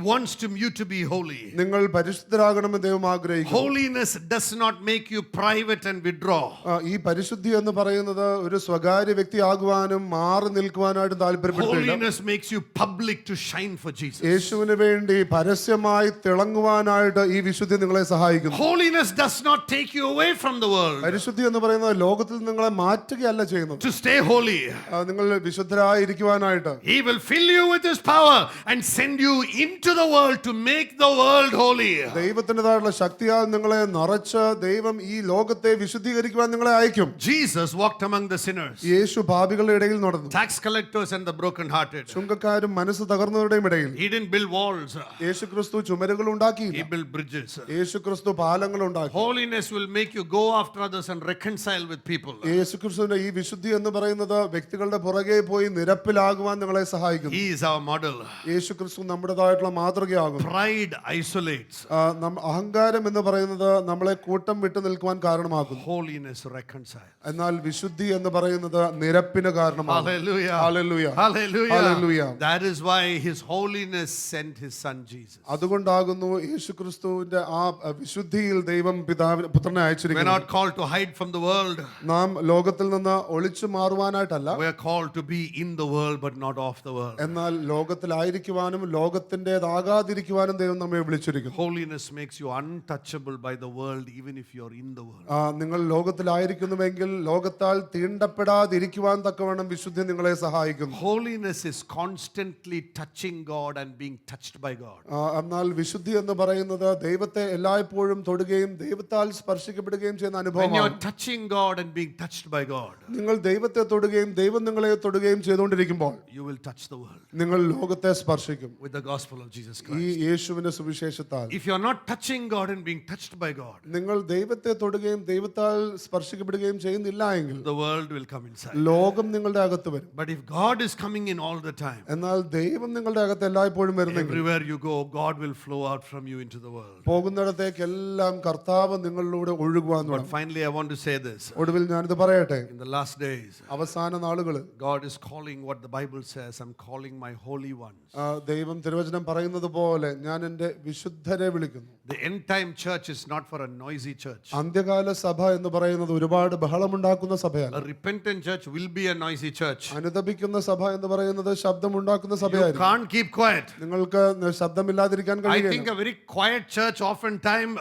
wants you to be holy. നിങ്ങൾ പരിശുദ്ധരാകണമെന്ന് ദൈവം ആഗ്രഹിക്കുന്നു. Holiness does not make you private and withdraw. ഈ പരിശുദ്ധി എന്ന് പറയുന്നത് ഒരു സ്വകാര്യ വ്യക്തിയാകുവാനും മാറി നിൽക്കുവാനായിട്ട് താല്പര്യപ്പെട്ടില്ല. Holiness makes you public to shine for Jesus. യേശുവിന് വേണ്ടി പരസ്യമായി തിളങ്ങുവാനായിട്ട് ഈ വിശുദ്ധി നിങ്ങളെ സഹായിക്കുന്നു. Holiness does not take you away from the world. പരിശുദ്ധി എന്ന് പറയുന്നത് ലോകത്തിൽ നിങ്ങളെ മാറ്റുകയല്ല ചെയ്യുന്നത്. To stay holy, നിങ്ങൾ വിശുദ്ധരായിരിക്കുവാനായിട്ട് He will fill you with His power and send you into the world to make the world holy. ദൈവത്തിൻ്റെതായിട്ടുള്ള ശക്തിയാൽ നിങ്ങളെ നിറച്ച് ദൈവം ഈ ലോകത്തെ വിശുദ്ധീകരിക്കുവാൻ നിങ്ങളെ അയക്കും. Jesus walked among the sinners, യേശു പാപികളുടെ ഇടയിൽ നടന്നു, tax collectors and the broken-hearted. ചുങ്കക്കാരും മനസ്സ് തകർന്നവരുടെയും ഇടയിൽ. He didn't build walls, യേശു ക്രിസ്തു ചുമരുകൾ ഉണ്ടാക്കിയില്ല, He built bridges. യേശു ക്രിസ്തു പാലങ്ങൾ ഉണ്ടാക്കി. Holiness will make you go after others and reconcile with people. യേശു ക്രിസ്തുവിന്റെ ഈ വിശുദ്ധി എന്ന് പറയുന്നത് വ്യക്തികളുടെ പുറകെ പോയി നിരപ്പിലാകുവാൻ നിങ്ങളെ സഹായിക്കുന്നു. He is our model. യേശു ക്രിസ്തു നമ്മുടേതായിട്ടുള്ള മാതൃകയാകുന്നു. Pride isolates, അഹങ്കാരം എന്ന് പറയുന്നത് നമ്മളെ കൂട്ടം വിട്ടു നിൽക്കുവാൻ കാരണമാകുന്നു. holiness reconciles. എന്നാൽ വിശുദ്ധി എന്ന് പറയുന്നത് നിരപ്പിന് കാരണമാകും. Hallelujah. Hallelujah. Hallelujah. Hallelujah. That is why His holiness sent His Son Jesus. അതുകൊണ്ടാകുന്നു യേശു ക്രിസ്തുവിന്റെ ആ വിശുദ്ധിയിൽ ദൈവം പുത്രനെ We're അയച്ചിരിക്കുന്നത്. not called to hide from the world. നാം ലോകത്തിൽ നിന്ന് ഒളിച്ചു മാറുവാനായിട്ടല്ല, We're called to be in the world but not of the world. എന്നാൽ ലോകത്തിലായിരിക്കുവാനും ലോകത്തിൻ്റെതാകാതിരിക്കുവാനും ദൈവം നമ്മെ വിളിച്ചിരിക്കുന്നു. Holiness makes you untouchable by the world even if you're in the world. നിങ്ങൾ ലോകത്തിലായിരിക്കുന്നുവെങ്കിൽ ലോകത്താൽ തീണ്ടപ്പെടാതിരിക്കുവാൻ തക്കവണ്ണം വിശുദ്ധി നിങ്ങളെ സഹായിക്കുന്നു. Holiness is constantly touching God and being touched by God. എന്നാൽ വിശുദ്ധി എന്ന് പറയുന്നത് ദൈവത്തെ എല്ലായ്പ്പോഴും തൊടുകയും ദൈവത്താൽ സ്പർശിക്കപ്പെടുകയും ചെയ്യുന്ന When അനുഭവമാണ്. you're touching God and being touched by God, നിങ്ങൾ ദൈവത്തെ തൊടുകയും ദൈവം നിങ്ങളെ തൊടുകയും ചെയ്തുകൊണ്ടിരിക്കുമ്പോൾ you will touch the world നിങ്ങൾ ലോകത്തെ സ്പർശിക്കും with the gospel of Jesus ഈ Christ. യേശുവിന്റെ സുവിശേഷത്താൽ. If you're not touching God and being touched by God, നിങ്ങൾ ദൈവത്തെ തൊടുകയും ദൈവത്താൽ സ്പർശിക്കപ്പെടുകയും ചെയ്യുന്നില്ല എങ്കിൽ the world will come inside. ലോകം നിങ്ങളുടെ അകത്ത് വരും. But if God is coming in all the time, എന്നാൽ ദൈവം നിങ്ങളുടെ അകത്ത് എല്ലായ്പ്പോഴും വരുന്നെങ്കിൽ everywhere you go, God will flow out from you into the world. പോകുന്നിടത്തേക്കെല്ലാം കർത്താവ് നിങ്ങളിലൂടെ ഒഴുകുവാൻ But തുടങ്ങും. finally, I want to say this. ഒടുവിൽ ഞാനിത് പറയട്ടെ, In the last days, അവസാന നാളുകളിൽ God is calling what the Bible says, I'm calling my holy ones. ദൈവം തിരുവചനം പറയുന്നത് പോലെ ഞാൻ എൻ്റെ വിശുദ്ധരെ വിളിക്കുന്നു. The end time church is not for a noisy church. അന്ത്യകാല സഭ എന്ന് പറയുന്നത് ഒരുപാട് ബഹളമുണ്ടാക്കുന്ന സഭയല്ല. A repentant church will be a noisy church. അനുതപിക്കുന്ന സഭ എന്ന് പറയുന്നത് ശബ്ദമുണ്ടാക്കുന്ന You സഭയായിരിക്കും. can't keep quiet. നിങ്ങൾക്ക് ശബ്ദമില്ലാതിരിക്കാൻ I കഴിയില്ല. think a very quiet church oftentimes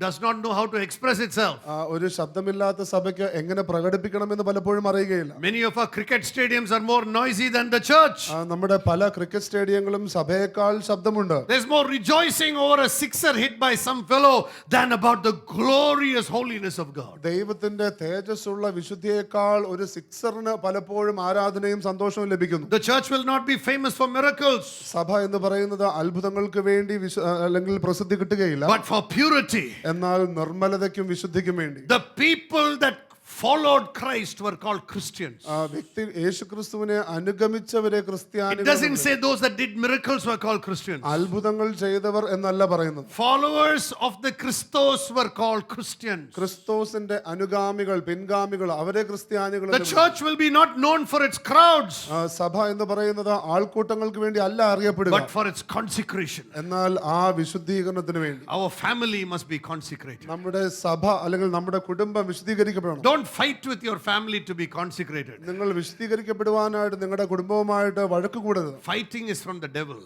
does not know how to express itself. ഒരു ശബ്ദമില്ലാത്ത സഭയ്ക്ക് എങ്ങനെ പ്രകടിപ്പിക്കണമെന്ന് പലപ്പോഴും അറിയുകയില്ല. Many of our cricket stadiums are more noisy than the church. നമ്മുടെ പല cricket സ്റ്റേഡിയങ്ങളും സഭയേക്കാൾ ശബ്ദമുണ്ട്. There's more rejoicing over a sixer hit by some fellow than about the glorious holiness of God. ദൈവത്തിന്റെ തേജസ്സുള്ള വിശുദ്ധിയേക്കാൾ ഒരു സിക്സറിന് പലപ്പോഴും ആരാധനയും സന്തോഷവും ലഭിക്കുന്നു. The church will not be famous for miracles, സഭ എന്ന് പറയുന്നത് അത്ഭുതങ്ങൾക്ക് വേണ്ടി അല്ലെങ്കിൽ പ്രസിദ്ധി കിട്ടുകയില്ല, but for purity. എന്നാൽ നിർമ്മലതയ്ക്കും വിശുദ്ധിക്കും വേണ്ടി. The people that followed Christ were called Christians. വ്യക്തി യേശുക്രിസ്തുവിനെ അനുഗമിച്ചവരെ It ക്രിസ്ത്യാനികൾ. doesn't say those that did miracles were called Christians. അത്ഭുതങ്ങൾ ചെയ്തവർ എന്നല്ല പറയുന്നത്. Followers of the Christos were called Christians. ക്രിസ്തോസിന്റെ അനുഗാമികൾ പിൻഗാമികൾ അവരെ ക്രിസ്ത്യാനികൾ. The church will be not known for its crowds, സഭ എന്ന് പറയുന്നത് ആൾക്കൂട്ടങ്ങൾക്ക് വേണ്ടി അല്ല അറിയപ്പെടുക, but for its consecration. എന്നാൽ ആ വിശുദ്ധീകരണത്തിന് വേണ്ടി. Our family must be consecrated. നമ്മുടെ സഭ അല്ലെങ്കിൽ നമ്മുടെ കുടുംബം വിശുദ്ധീകരിക്കപ്പെടണം. Don't Don't fight with your family to be consecrated. നിങ്ങൾ വിശുദ്ധീകരിക്കപ്പെടുവാനായിട്ട് നിങ്ങളുടെ കുടുംബവുമായിട്ട് വഴക്ക് കൂടരുത്. Fighting is from the devil.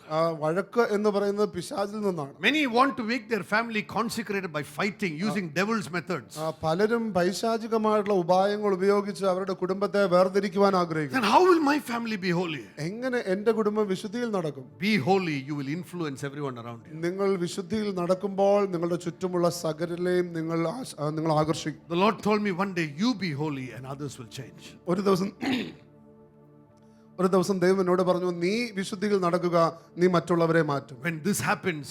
വഴക്ക് എന്ന് പറയുന്നത് പിശാചിൽ നിന്നാണ്. Many want to make their family consecrated by fighting using devil's methods. പലരും പൈശാചികമായിട്ടുള്ള ഉപായങ്ങൾ ഉപയോഗിച്ച് അവരുടെ കുടുംബത്തെ വേർതിരിക്കുവാൻ ആഗ്രഹിക്കുന്നു. Then how will my family be holy? എങ്ങനെ എന്റെ കുടുംബം വിശുദ്ധിയിൽ നടക്കും? Be holy, you will influence everyone around you. നിങ്ങൾ വിശുദ്ധിയിൽ നടക്കുമ്പോൾ നിങ്ങളുടെ ചുറ്റുമുള്ള സകലരെയും നിങ്ങൾ ആകർഷിക്കും. The Lord told me one day, you be holy and others will change. ഒരു ദിവസം ദൈവം എന്നോട് പറഞ്ഞു, നീ വിശുദ്ധിയിൽ നടക്കുക, നീ മറ്റുള്ളവരെ മാറ്റും. When this happens,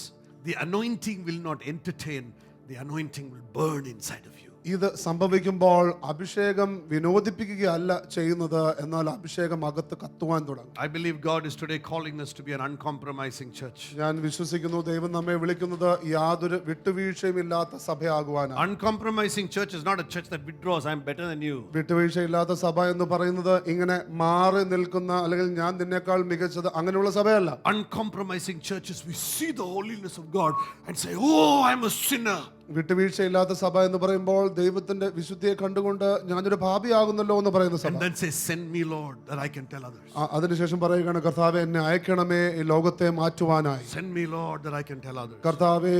the anointing will not entertain, the anointing will burn inside of you. ഇത് സംഭവിക്കുമ്പോൾ അഭിഷേകം വിനോദിപ്പിക്കുകയല്ല ചെയ്യുന്നത്, എന്നാൽ അഭിഷേകം അകത്ത് കത്തുവാൻ തുടങ്ങും. I believe God is today calling us to be an uncompromising church. ഞാൻ വിശ്വസിക്കുന്നു ദൈവം നമ്മെ വിളിക്കുന്നത് യാതൊരു വിട്ടുവീഴ്ചയും ഇല്ലാത്ത സഭയാകുവാനാണ്. Uncompromising church is not a church that withdraws, I am better than you. വിട്ടുവീഴ്ചയില്ലാത്ത സഭ എന്ന് പറയുന്നത് ഇങ്ങനെ മാറി നിൽക്കുന്ന അല്ലെങ്കിൽ ഞാൻ നിന്നേക്കാൾ മികച്ചത് അങ്ങനെയുള്ള സഭയല്ല. Uncompromising churches, we see the holiness of God and say, oh, I am a sinner. വിട്ടുവീഴ്ചയില്ലാത്ത സഭ എന്ന് പറയുമ്പോൾ ദൈവത്തിന്റെ വിശുദ്ധിയെ കണ്ടുകൊണ്ട് ഞാനൊരു പാപിയാകുന്നല്ലോ എന്ന് പറയുന്ന സഭ. And then say, send me Lord that I can tell others. അതിനുശേഷം പറയുകയാണ്, കർത്താവേ എന്നെ അയക്കണമേ ഈ ലോകത്തെ മാറ്റുവാനായി. Send me Lord that I can tell others. കർത്താവേ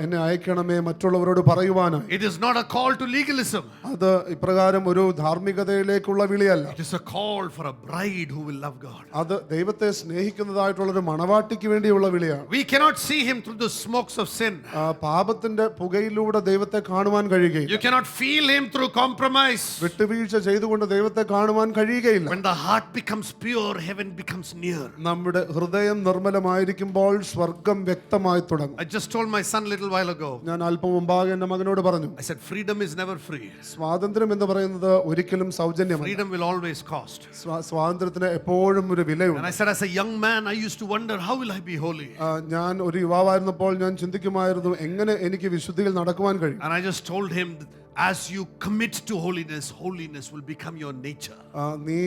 എന്നെ അയക്കണമേ മറ്റുള്ളവരോട് പറയുവാനായി. It is not a call to legalism. അത് ഇപ്രകാരം ഒരു ധാർമ്മികതയിലേക്കുള്ള വിളിയല്ല. It is a call for a bride who will love God. അത് ദൈവത്തെ സ്നേഹിക്കുന്നതായിട്ടുള്ള ഒരു മണവാട്ടിക്ക് വേണ്ടിയുള്ള വിളിയാണ്. We cannot see him through the smokes of sin. പാപത്തിന്റെ പുകയിലൂടെ ദൈവത്തെ കാണുവാൻ കഴിയുകയില്ല. You cannot feel him through compromise. വിട്ടുവീഴ്ച ചെയ്തുകൊണ്ട് ദൈവത്തെ കാണുവാൻ കഴിയുകയില്ല. When the heart becomes pure, heaven becomes near. നമ്മുടെ ഹൃദയം നിർമ്മലമായിരിക്കുമ്പോൾ സ്വർഗ്ഗം വ്യക്തമായി തുടങ്ങും. I just told my son a little while ago. ഞാൻ അല്പം മുമ്പാകെ എൻ്റെ മകനോട് പറഞ്ഞു, I said freedom is never free. സ്വാതന്ത്ര്യം എന്ന് പറയുന്നത് ഒരിക്കലും സൗജന്യമല്ല. Freedom will always cost. സ്വാതന്ത്ര്യത്തിന് എപ്പോഴും ഒരു വിലയുണ്ട്. And I said, as a young man, I used to wonder, how will I be holy? ഞാൻ ഒരു യുവാവായിരുന്നപ്പോൾ ഞാൻ ചിന്തിക്കുമായിരുന്നു, എങ്ങനെ എനിക്ക് വിശുദ്ധിയിൽ നടക്കുവാൻ കഴിയും. And I just told him, as you commit to holiness, holiness will become your nature. നീ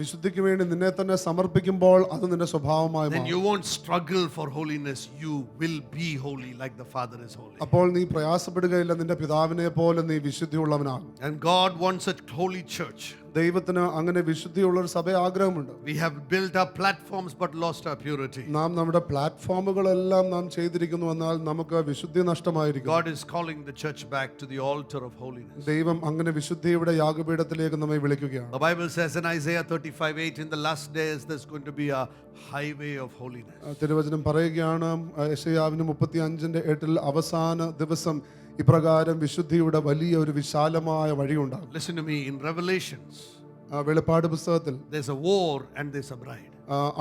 വിശുദ്ധിക്ക് വേണ്ടി നിന്നെ തന്നെ സമർപ്പിക്കുമ്പോൾ അത് നിന്റെ സ്വഭാവമായി Then മാറും. you won't struggle for holiness, you will be holy like the Father is holy. അപ്പോൾ നീ പ്രയാസപ്പെടുകയില്ല, നിന്റെ പിതാവിനെ പോലെ നീ വിശുദ്ധിയുള്ളവനാകും. And God wants a holy church. ദൈവത്തിന് അങ്ങനെ വിശുദ്ധിയുള്ള ഒരു സഭ ആഗ്രഹമുണ്ട്. We have built our platforms but lost our purity. നാം നമ്മുടെ പ്ലാറ്റ്ഫോമുകളെല്ലാം നാം ചെയ്തിരിക്കുന്നു, എന്നാൽ നമുക്ക് വിശുദ്ധി നഷ്ടമായിരിക്കും. God is calling the church back to the altar of holiness. ദൈവം അങ്ങനെ വിശുദ്ധിയുടെ യാഗപീഠത്തിലേക്ക് നമ്മെ വിളിക്കുകയാണ്. The Bible says in Isaiah 35:8, in the last days there's going to be a highway of holiness. തിരുവചനം പറയുകയാണ്, യെശയ്യാവിന് 35:8 അവസാന ദിവസം ഇപ്രകാരം വിശുദ്ധിയുടെ വലിയ ഒരു വിശാലമായ വഴിയുണ്ടാകും. Listen to me, in Revelations വെളിപ്പാട് പുസ്തകത്തിൽ there's a war and there's a bride.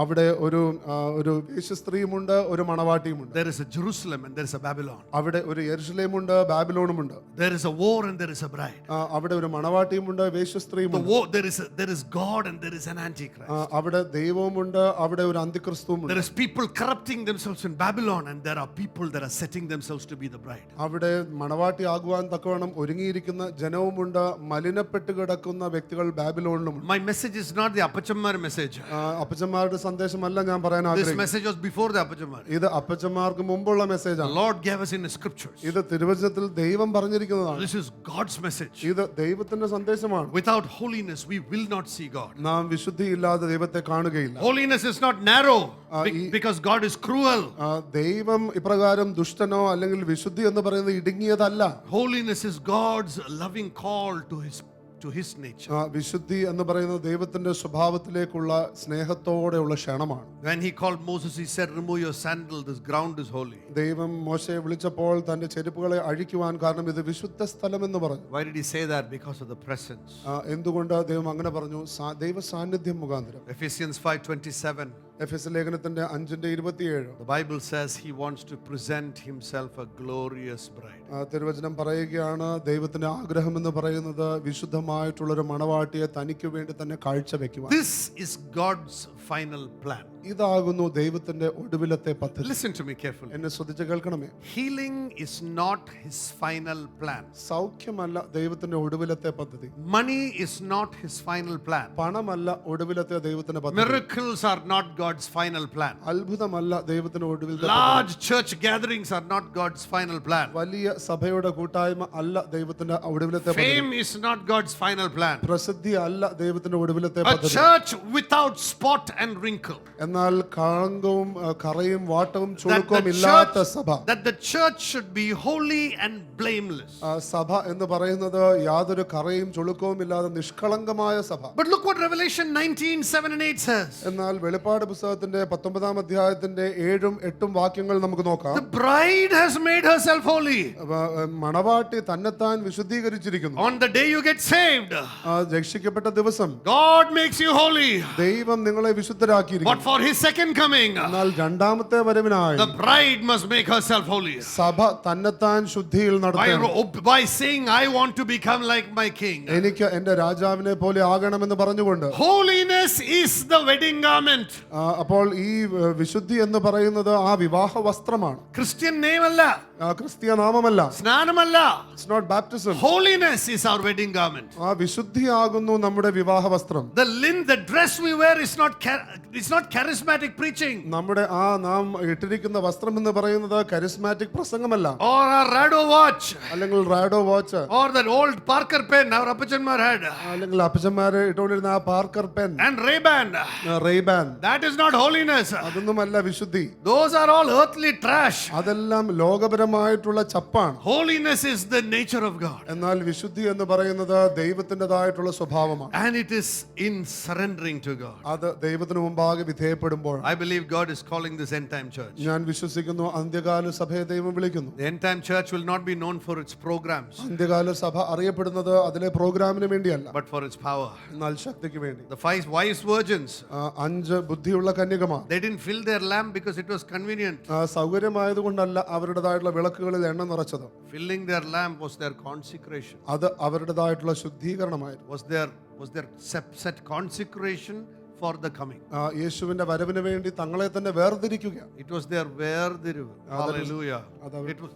അവിടെ ഒരു വേശ്യസ്ത്രീയുമുണ്ട്, ഒരു മണവാട്ടിയുമുണ്ട്. There is a Jerusalem and there is a Babylon. അവിടെ ഒരു യെരുശലേമുണ്ട്, ബാബിലോണുമുണ്ട്. There is a war and there is a bride. അവിടെ ഒരു മണവാട്ടിയുമുണ്ട്, വേശ്യസ്ത്രീയുമുണ്ട്. There is God and there is an antichrist. അവിടെ ദൈവവുമുണ്ട്, അവിടെ ഒരു അന്തിക്രിസ്തുവുമുണ്ട്. There is people corrupting themselves in Babylon and there are people that are setting themselves to be the bride. അവിടെ മണവാട്ടി ആകുവാൻ തക്കവണ്ണം ഒരുങ്ങിയിരിക്കുന്ന ജനവുമുണ്ട്, മലിനപ്പെട്ട് കിടക്കുന്ന വ്യക്തികൾ ബാബിലോണിലുമുണ്ട്. My message is not the Apachamar message. അപ്പച്ചന്മാരുടെ സന്ദേശമല്ല ഞാൻ പറയാൻ This ആഗ്രഹിക്കുന്നത്. message was before the Apachamar. ഇത് അപ്പച്ചന്മാർക്ക് മുമ്പുള്ള The മെസ്സേജാണ്. Lord gave us in the scriptures. ഇത് തിരുവചനത്തിൽ ദൈവം പറഞ്ഞിരിക്കുന്നതാണ്. This is God's message. ഇത് ദൈവത്തിന്റെ സന്ദേശമാണ്. Without holiness, we will not see God. നാം വിശുദ്ധിയില്ലാതെ ദൈവത്തെ കാണുകയില്ല. Holiness is not narrow because God is cruel. ദൈവം ഇപ്രകാരം ദുഷ്ടനോ അല്ലെങ്കിൽ വിശുദ്ധി എന്ന് പറയുന്നത് ഇടുങ്ങിയതല്ല. Holiness is God's loving call to his nature. വിശുദ്ധി എന്ന് പറയുന്നത് ദൈവത്തിന്റെ സ്വഭാവത്തിലേക്കുള്ള സ്നേഹത്തോടെയുള്ള ക്ഷണമാണ്. When he called Moses, he said, remove your sandal, this ground is holy. ദൈവം മോശയെ വിളിച്ചപ്പോൾ തന്റെ ചെരുപ്പുകളെ അഴിക്കുവാൻ, കാരണം ഇത് വിശുദ്ധ സ്ഥലം എന്ന് പറഞ്ഞു. Why did he say that? Because of the presence. എന്തുകൊണ്ട് ദൈവം അങ്ങനെ പറഞ്ഞു? ദൈവ സാന്നിധ്യം മുഖാന്തരം. Ephesians 5:27. എഫെസ്യ ലേഖനത്തിന്റെ 5:27 The Bible says he wants to present himself a glorious bride. തിരുവചനം പറയുകയാണ്, ദൈവത്തിന്റെ ആഗ്രഹം എന്ന് പറയുന്നത് വിശുദ്ധമായിട്ടുള്ള ഒരു മണവാട്ടിയെ തനിക്ക് വേണ്ടി തന്നെ കാഴ്ചവെക്കുവാൻ. This is God's final plan. ഇതാകുന്നു ദൈവത്തിന്റെ ഒടുവിലത്തെ പദ്ധതി. Listen to me carefully. എന്നെ ശ്രദ്ധിച്ച് കേൾക്കണമേ. Healing is not his final plan. സൗഖ്യമല്ല ദൈവത്തിന്റെ ഒടുവിലത്തെ പദ്ധതി. Money is not his final plan. പണമല്ല ഒടുവിലത്തെ ദൈവത്തിന്റെ പദ്ധതി. Miracles are not God's final plan. അത്ഭുതമല്ല ദൈവത്തിന്റെ ഒടുവിലത്തെ പദ്ധതി. Large church gatherings are not God's final plan. വലിയ സഭയുടെ കൂട്ടായ്മ അല്ല ദൈവത്തിന്റെ ഒടുവിലത്തെ പദ്ധതി. Fame is not God's final plan. പ്രസിദ്ധി അല്ല ദൈവത്തിന്റെ ഒടുവിലത്തെ A പദ്ധതി. church without spot and wrinkle. എന്നാൽ കളങ്കവും കറയും വാട്ടവും ചുളുക്കവും ഇല്ലാത്ത സഭ. That the church should be holy and blameless. സഭ എന്ന് പറയുന്നത് യാതൊരു കറയും ചുളുക്കവും ഇല്ലാതെ നിഷ്കളങ്കമായ സഭ. But look what Revelation 19:7-8 says. എന്നാൽ വെളിപ്പാട് പുസ്തകത്തിന്റെ 19-ാം അധ്യായത്തിന്റെ 7-ഉം 8-ഉം വാക്യങ്ങൾ നമുക്ക് നോക്കാം. The bride has made herself holy. മണവാട്ടി തന്നെത്താൻ വിശുദ്ധീകരിച്ചിരിക്കുന്നു. On the day you get saved, രക്ഷിക്കപ്പെട്ട ദിവസം God makes you holy. ദൈവം നിങ്ങളെ വിശുദ്ധരാക്കിയിരിക്കുന്നു. But for his second coming, എന്നാൽ രണ്ടാമത്തെ വരവിനായി the bride must make herself holy. സഭ തന്നെത്താൻ ശുദ്ധിയിൽ നടത്തണം. By saying, I want to become like my king. എനിക്ക് എന്റെ രാജാവിനെ പോലെ ആകണമെന്ന് പറഞ്ഞുകൊണ്ട്. Holiness is the wedding garment. അപ്പോൾ ഈ വിശുദ്ധി എന്ന് പറയുന്നത് ആ വിവാഹ വസ്ത്രമാണ്. Christian name അല്ല, ക്രിസ്തീയ നാമമല്ല, സ്നാനമല്ല. It's not baptism. Holiness is our wedding garment. ആ വിശുദ്ധിയാകുന്നു നമ്മുടെ വിവാഹ വസ്ത്രം. The dress we wear is not charismatic preaching. നമ്മുടെ നാം ഇട്ടിരിക്കുന്ന വസ്ത്രം എന്ന് പറയുന്നത് കരിസ്മാറ്റിക് പ്രസംഗമല്ല. Or a Rado watch. അല്ലെങ്കിൽ Rado watch. Or that old Parker pen our appachanmar had. അല്ലെങ്കിൽ അപ്പച്ചന്മാരെ ഇട്ടുകൊണ്ടിരുന്ന ആ Parker pen. And Ray-Ban. Ray-Ban. That is not holiness. അതൊന്നുമല്ല വിശുദ്ധി. Those are all earthly trash. അതെല്ലാം ലോകപരമായിട്ടുള്ള ചപ്പാണ്. Holiness is the nature of God. എന്നാൽ വിശുദ്ധി എന്ന് പറയുന്നത് ദൈവത്തിൻ്റെതായിട്ടുള്ള സ്വഭാവമാണ്. And it is in surrendering to God. അത് ദൈവത്തിന് മുമ്പാകെ വിധേയപ്പെടുമ്പോൾ. I believe God is calling this end time church. ഞാൻ വിശ്വസിക്കുന്നു അന്ത്യകാല സഭയെ ദൈവം വിളിക്കുന്നു. The end time church will not be known for its programs, അന്ത്യകാല സഭ അറിയപ്പെടുന്നത് അതിലെ പ്രോഗ്രാമിന് വേണ്ടിയല്ല, but for its power. എന്നാൽ ശക്തിക്ക് വേണ്ടി. The 5 wise virgins, 5 ബുദ്ധിയുള്ള കന്യകമാർ, they didn't fill their lamp because it was convenient. സൗകര്യമായതുകൊണ്ടല്ല അവരുടേതായിട്ടുള്ള വിളക്കുകളിൽ എണ്ണ നിറച്ചത്. Filling their lamp was their consecration. അത് അവരുടേതായിട്ടുള്ള ശുദ്ധീകരണമായിരുന്നു. Was their set consecration for the coming. യേശുവിന്റെ വരവിന് വേണ്ടി തങ്ങളെ തന്നെ വേർതിരിക്കുക. It was their വേർതിരിവ്. Hallelujah. It was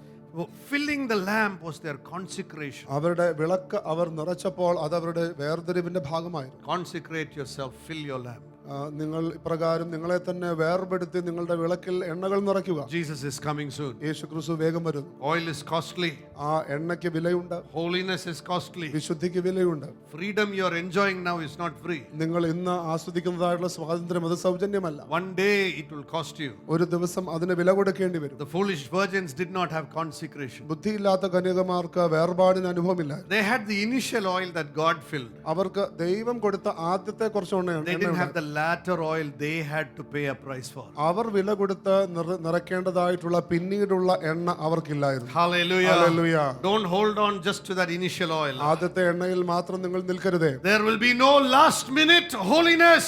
filling the lamp was their consecration. അവരുടെ വിളക്ക് അവർ നിറച്ചപ്പോൾ അത് അവരുടെ വേർതിരിവിന്റെ ഭാഗമായിരുന്നു. Consecrate yourself, fill your lamp. നിങ്ങൾ ഇപ്രകാരം നിങ്ങളെ തന്നെ വേർപെടുത്തി നിങ്ങളുടെ വിളക്കിൽ എണ്ണകൾ നിറയ്ക്കുക. Jesus is coming soon. യേശുക്രിസ്തു വേഗം വരുന്നു. Oil is costly. ആ എണ്ണയ്ക്ക് വിലയുണ്ട്. Holiness is costly. വിശുദ്ധിക്ക് വിലയുണ്ട്. Freedom you are enjoying now is not free. നിങ്ങൾ ഇന്ന് ആസ്വദിക്കുന്നതായിട്ടുള്ള സ്വാതന്ത്ര്യം അത് സൗജന്യമല്ല. One day it will cost you. ഒരു ദിവസം അതിന് വില കൊടുക്കേണ്ടി വരും. The foolish virgins did not have consecration. ബുദ്ധിയില്ലാത്ത കന്യകമാർക്ക് വേർപാടിന് അനുഭവമില്ല. They had the initial oil that God filled. അവർക്ക് ദൈവം കൊടുത്ത ആദ്യത്തെ കുറച്ച് എണ്ണയാണ്. They didn't have the latter oil they had to pay a price for. അവർ വില കൊടുത്ത് നിറയ്ക്കേണ്ടതായിട്ടുള്ള പിന്നീടുള്ള എണ്ണ അവർക്കില്ലായിരുന്നു. Hallelujah. Hallelujah. Don't hold on just to that initial oil. ആദ്യത്തെ എണ്ണയിൽ മാത്രം നിങ്ങൾ നിൽക്കരുതേ. There will be no last minute holiness.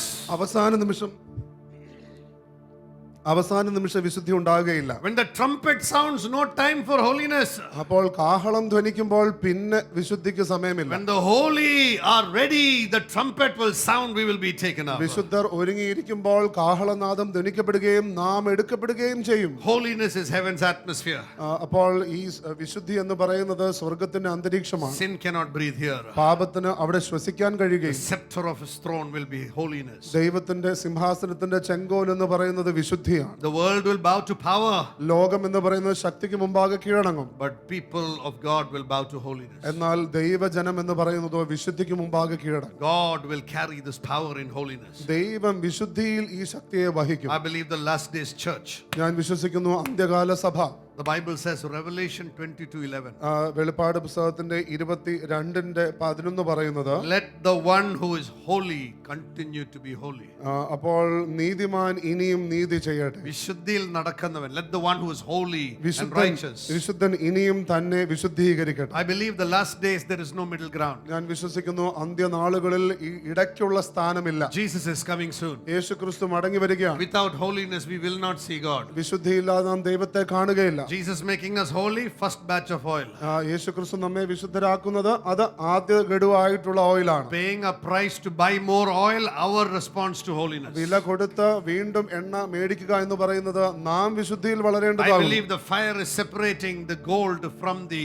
അവസാന നിമിഷ വിശുദ്ധി ഉണ്ടാകുകയില്ല. When the trumpet sounds, no time for holiness. അപ്പോൾ കാഹളം ധ്വനിക്കുമ്പോൾ പിന്നെ വിശുദ്ധിക്ക് സമയമില്ല. When the holy are ready, the trumpet will sound, we will be taken up. വിശുദ്ധർ ഒരുങ്ങിയിരിക്കുമ്പോൾ കാഹളനാദം ധ്വനിക്കപ്പെടുകയും നാം എടുക്കപ്പെടുകയും ചെയ്യും. Holiness is heaven's atmosphere. അപ്പോൾ ഈ വിശുദ്ധി എന്ന് പറയുന്നത് സ്വർഗ്ഗത്തിന്റെ അന്തരീക്ഷമാണ്. Sin cannot breathe here. പാപത്തിന് അവിടെ ശ്വസിക്കാൻ The കഴിയുകയും scepter of his throne will be holiness. ദൈവത്തിന്റെ സിംഹാസനത്തിന്റെ ചെങ്കോൽ എന്ന് പറയുന്നത് വിശുദ്ധി. The world will bow to power. ലോകം എന്ന് പറയുന്നത് ശക്തിക്ക് മുമ്പാകെ കീഴടങ്ങും. But people of God will bow to holiness. എന്നാൽ ദൈവജനം എന്ന് പറയുന്നത് വിശുദ്ധിക്ക് മുമ്പാകെ കീഴടങ്ങും. God will carry this power in holiness. ദൈവം വിശുദ്ധിയിൽ ഈ ശക്തിയെ വഹിക്കും. I believe the last days church. ഞാൻ വിശ്വസിക്കുന്നു അന്ത്യകാല സഭ. The Bible says, Revelation 22:11. വെളിപ്പാട് പുസ്തകത്തിന്റെ 22:11 പറയുന്നത്, Let the one who is holy continue to be holy. അപ്പോൾ നീതിമാൻ ഇനിയും നീതി ചെയ്യട്ടെ. വിശുദ്ധിയിൽ നടക്കുന്നവൻ, let the one who is holy and righteous. വിശുദ്ധൻ ഇനിയും തന്നെ വിശുദ്ധീകരിക്കട്ടെ. I believe the last days there is no middle ground. ഞാൻ വിശ്വസിക്കുന്നു അന്ത്യനാളുകളിൽ ഈ ഇടയ്ക്കുള്ള സ്ഥാനമില്ല. Jesus is coming soon. യേശുക്രിസ്തു മടങ്ങി വരികയാണ്. Without holiness we will not see God. വിശുദ്ധിയില്ലാതെ നാം ദൈവത്തെ കാണുകയില്ല. Jesus making us holy, first batch of oil. യേശുക്രിസ്തു നമ്മെ വിശുദ്ധരാക്കുന്നത് അത് ആദ്യ ഗഡുവായിട്ടുള്ള ഓയിലാണ്. Paying a price to buy more oil, our response to holiness. വില കൊടുത്ത് വീണ്ടും എണ്ണ മേടിക്കുക എന്ന് പറയുന്നത് നാം വിശുദ്ധിയിൽ I വളരേണ്ടതാണ്. believe the fire is separating the gold from the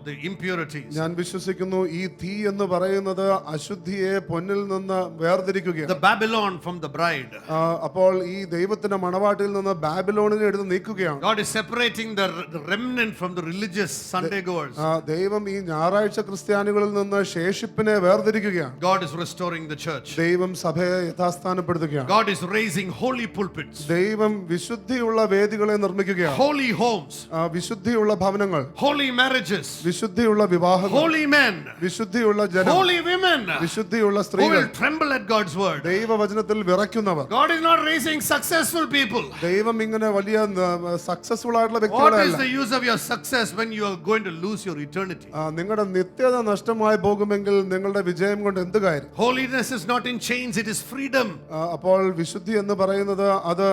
the impurities. ഞാൻ വിശ്വസിക്കുന്നു ഈ തീ എന്ന് പറയുന്നത് അശുദ്ധിയെ പൊന്നിൽ നിന്ന് വേർതിരിക്കുകയാണ്. The Babylon from the bride. അപ്പോൾ ഈ ദൈവത്തിന്റെ മണവാട്ടിയിൽ നിന്ന് ബാബിലോണിനെ എടുത്ത് നീക്കുകയാണ്. God is separating the remnant from the religious Sunday goers. ദൈവം ഈ ഞായറാഴ്ച ക്രിസ്ത്യാനികളിൽ നിന്ന് ശേഷിപ്പിനെ വേർതിരിക്കുകയാണ്. God is restoring the church. ദൈവം സഭയെ യഥാസ്ഥാനപ്പെടുത്തുകയാണ്. God is raising holy pulpits. ദൈവം വിശുദ്ധിയുള്ള വേദികളെ നിർമ്മിക്കുകയാണ്. Holy homes. വിശുദ്ധിയുള്ള ഭവനങ്ങൾ. Holy marriages, വിശുദ്ധിയുള്ള വിവാഹങ്ങൾ, holy men, വിശുദ്ധിയുള്ള ജനം, holy women, വിശുദ്ധിയുള്ള who സ്ത്രീകൾ, will tremble at God's word. ദൈവവചനത്തിൽ വിറയ്ക്കുന്നവർ. God is not raising successful people. ദൈവം ഇങ്ങനെ വലിയ സക്സസ്ഫുൾ ആയിട്ടുള്ള What is വ്യക്തികളല്ല. the use of your success when you are going to lose your eternity? നിങ്ങളുടെ നിത്യത നഷ്ടമായി പോകുമെങ്കിൽ നിങ്ങളുടെ വിജയം കൊണ്ട് എന്ത് കാര്യം? Holiness is not in chains, it is freedom. അപ്പോൾ വിശുദ്ധി എന്ന് പറയുന്നത് അത്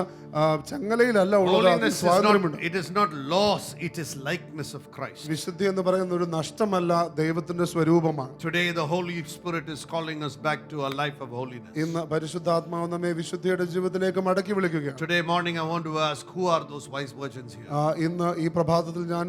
ചങ്ങലയിലല്ല ഉള്ളത്, Holiness is സ്വാതന്ത്ര്യമുണ്ട്. not, it is not loss, it is likeness of Christ. വിശുദ്ധി എന്ന് പറയുന്ന ഒരു നഷ്ടമല്ല, ദൈവത്തിന്റെ സ്വരൂപമാണ്. Today the Holy Spirit is calling us back to a life of holiness. ഇന്ന് പരിശുദ്ധാത്മാവ് നമ്മെ വിശുദ്ധിയുടെ ജീവിതത്തിലേക്ക് മടക്കി വിളിക്കുകയാണ്. Today morning I want to ask, who are those wise virgins here? ഇന്ന് ഈ പ്രഭാതത്തിൽ ഞാൻ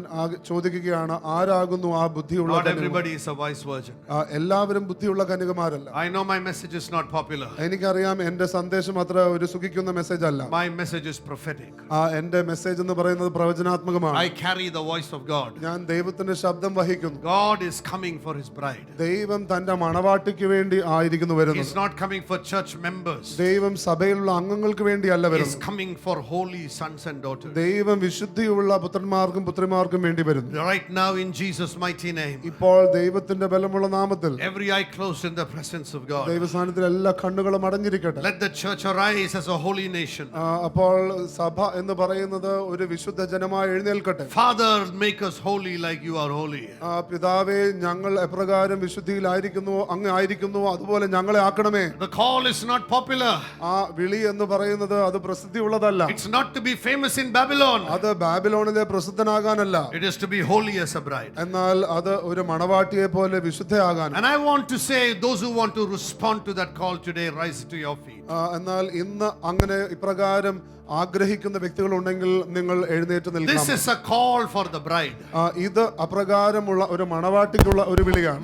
ചോദിക്കുകയാണ്, ആരാകുന്നു ആ ബുദ്ധിയുള്ള Not കന്യക? everybody is a wise virgin. എല്ലാവരും ബുദ്ധിയുള്ള കന്യകമാരല്ല. I know my message is not popular. എനിക്കറിയാം എന്റെ സന്ദേശം അത്ര ഒരു സുഖിക്കുന്ന മെസ്സേജ് അല്ല. My message is prophetic. എന്റെ മെസ്സേജ് എന്ന് പറയുന്നത് പ്രവചനാത്മകമാണ്. I carry the voice of God. ഞാൻ ദൈവത്തിന്റെ ശബ്ദം വഹിക്കുന്നു. God is coming for his bride. ദൈവം തന്റെ മണവാട്ടിക്ക് വേണ്ടി ആയിരിക്കുന്നു He വരുന്നത്. is not coming for church members. ദൈവം സഭയിലുള്ള അംഗങ്ങൾക്ക് വേണ്ടിയല്ല He is വരുന്നത്. coming for holy sons and daughters. ദൈവം വിശുദ്ധിയുള്ള പുത്രന്മാർക്കും പുത്രിമാർക്കും വേണ്ടി വരുന്നു. Right now in Jesus' mighty name. ഇപ്പോൾ ദൈവത്തിന്റെ ബലമുള്ള നാമത്തിൽ Every eye closed in the presence of God. ദൈവസ്ഥാനത്തിൽ എല്ലാ കണ്ണുകളും അടഞ്ഞിരിക്കട്ടെ. Let the church arise as a holy nation. അപ്പോൾ സഭ എന്ന് പറയുന്നത് ഒരു വിശുദ്ധ ജനമായി എഴുന്നേൽക്കട്ടെ. Father, make us holy like you are holy. പിതാവേ, ഞങ്ങൾ എപ്രകാരം വിശുദ്ധിയിലായിരിക്കുന്നു അങ്ങ് ആയിരിക്കുന്നു അതുപോലെ ഞങ്ങളെ ആക്കണമേ. The call is not popular. ആ വിളി എന്ന് പറയുന്നത് അത് പ്രസിദ്ധിയുള്ളതല്ല. It's not to be famous in Babylon. അത് ബാബിലോണിലെ പ്രസിദ്ധനാകാനല്ല. It is to be holy as a bride. എന്നാൽ അത് ഒരു മണവാട്ടിയെ പോലെ വിശുദ്ധയാകാൻ. And I want to say, those who want to respond to that call today, rise to your feet. എന്നാൽ ഇന്ന് അങ്ങനെ ഇപ്രകാരം ആഗ്രഹിക്കുന്ന വ്യക്തികൾ ഉണ്ടെങ്കിൽ നിങ്ങൾ എഴുന്നേറ്റ് This നിൽക്കണം. is a call for the bride. ഇത് അപ്രകാരമുള്ള ഒരു മണവാട്ടിക്കുള്ള ഒരു വിളിയാണ്.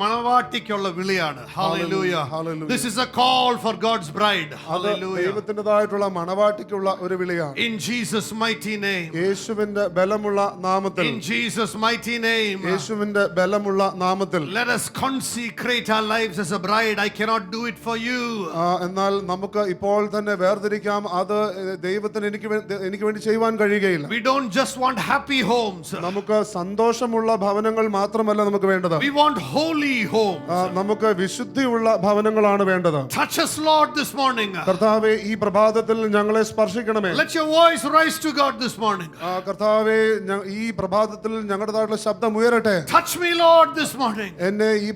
മണവാട്ടിക്കുള്ള വിളിയാണ്. Hallelujah. Hallelujah. This is a call for God's bride. അത് Hallelujah. ദൈവത്തിൻ്റെതായിട്ടുള്ള മണവാട്ടിക്കുള്ള ഒരു വിളിയാണ്. In Jesus' mighty name. യേശുവിന്റെ ബലമുള്ള നാമത്തിൽ. In Jesus' mighty name. യേശുവിന്റെ ബലമുള്ള നാമത്തിൽ. Let us consecrate our lives as a bride. I cannot do it for you. എന്നാൽ നമുക്ക് ഇപ്പോൾ തന്നെ വേർതിരിക്കാം, അത് ദൈവത്തിന് എനിക്ക് വേണ്ടി ചെയ്യുവാൻ കഴിയുകയില്ല. We don't just want happy homes. നമുക്ക് സന്തോഷമുള്ള ഭവനങ്ങൾ മാത്രമല്ല നമുക്ക് വേണ്ടത്. We want holy homes. നമുക്ക് വിശുദ്ധിയുള്ള ഭവനങ്ങളാണ് വേണ്ടത്. Touch us, Lord, this morning. കർത്താവേ, ഈ പ്രഭാതത്തിൽ ഞങ്ങളെ സ്പർശിക്കണമേ. Let your voice rise to God this morning. കർത്താവേ, ഈ പ്രഭാതത്തിൽ ഞങ്ങളുടേതായിട്ടുള്ള ശബ്ദം ഉയരട്ടെ. Touch me, Lord, this morning. എന്നെ ഈ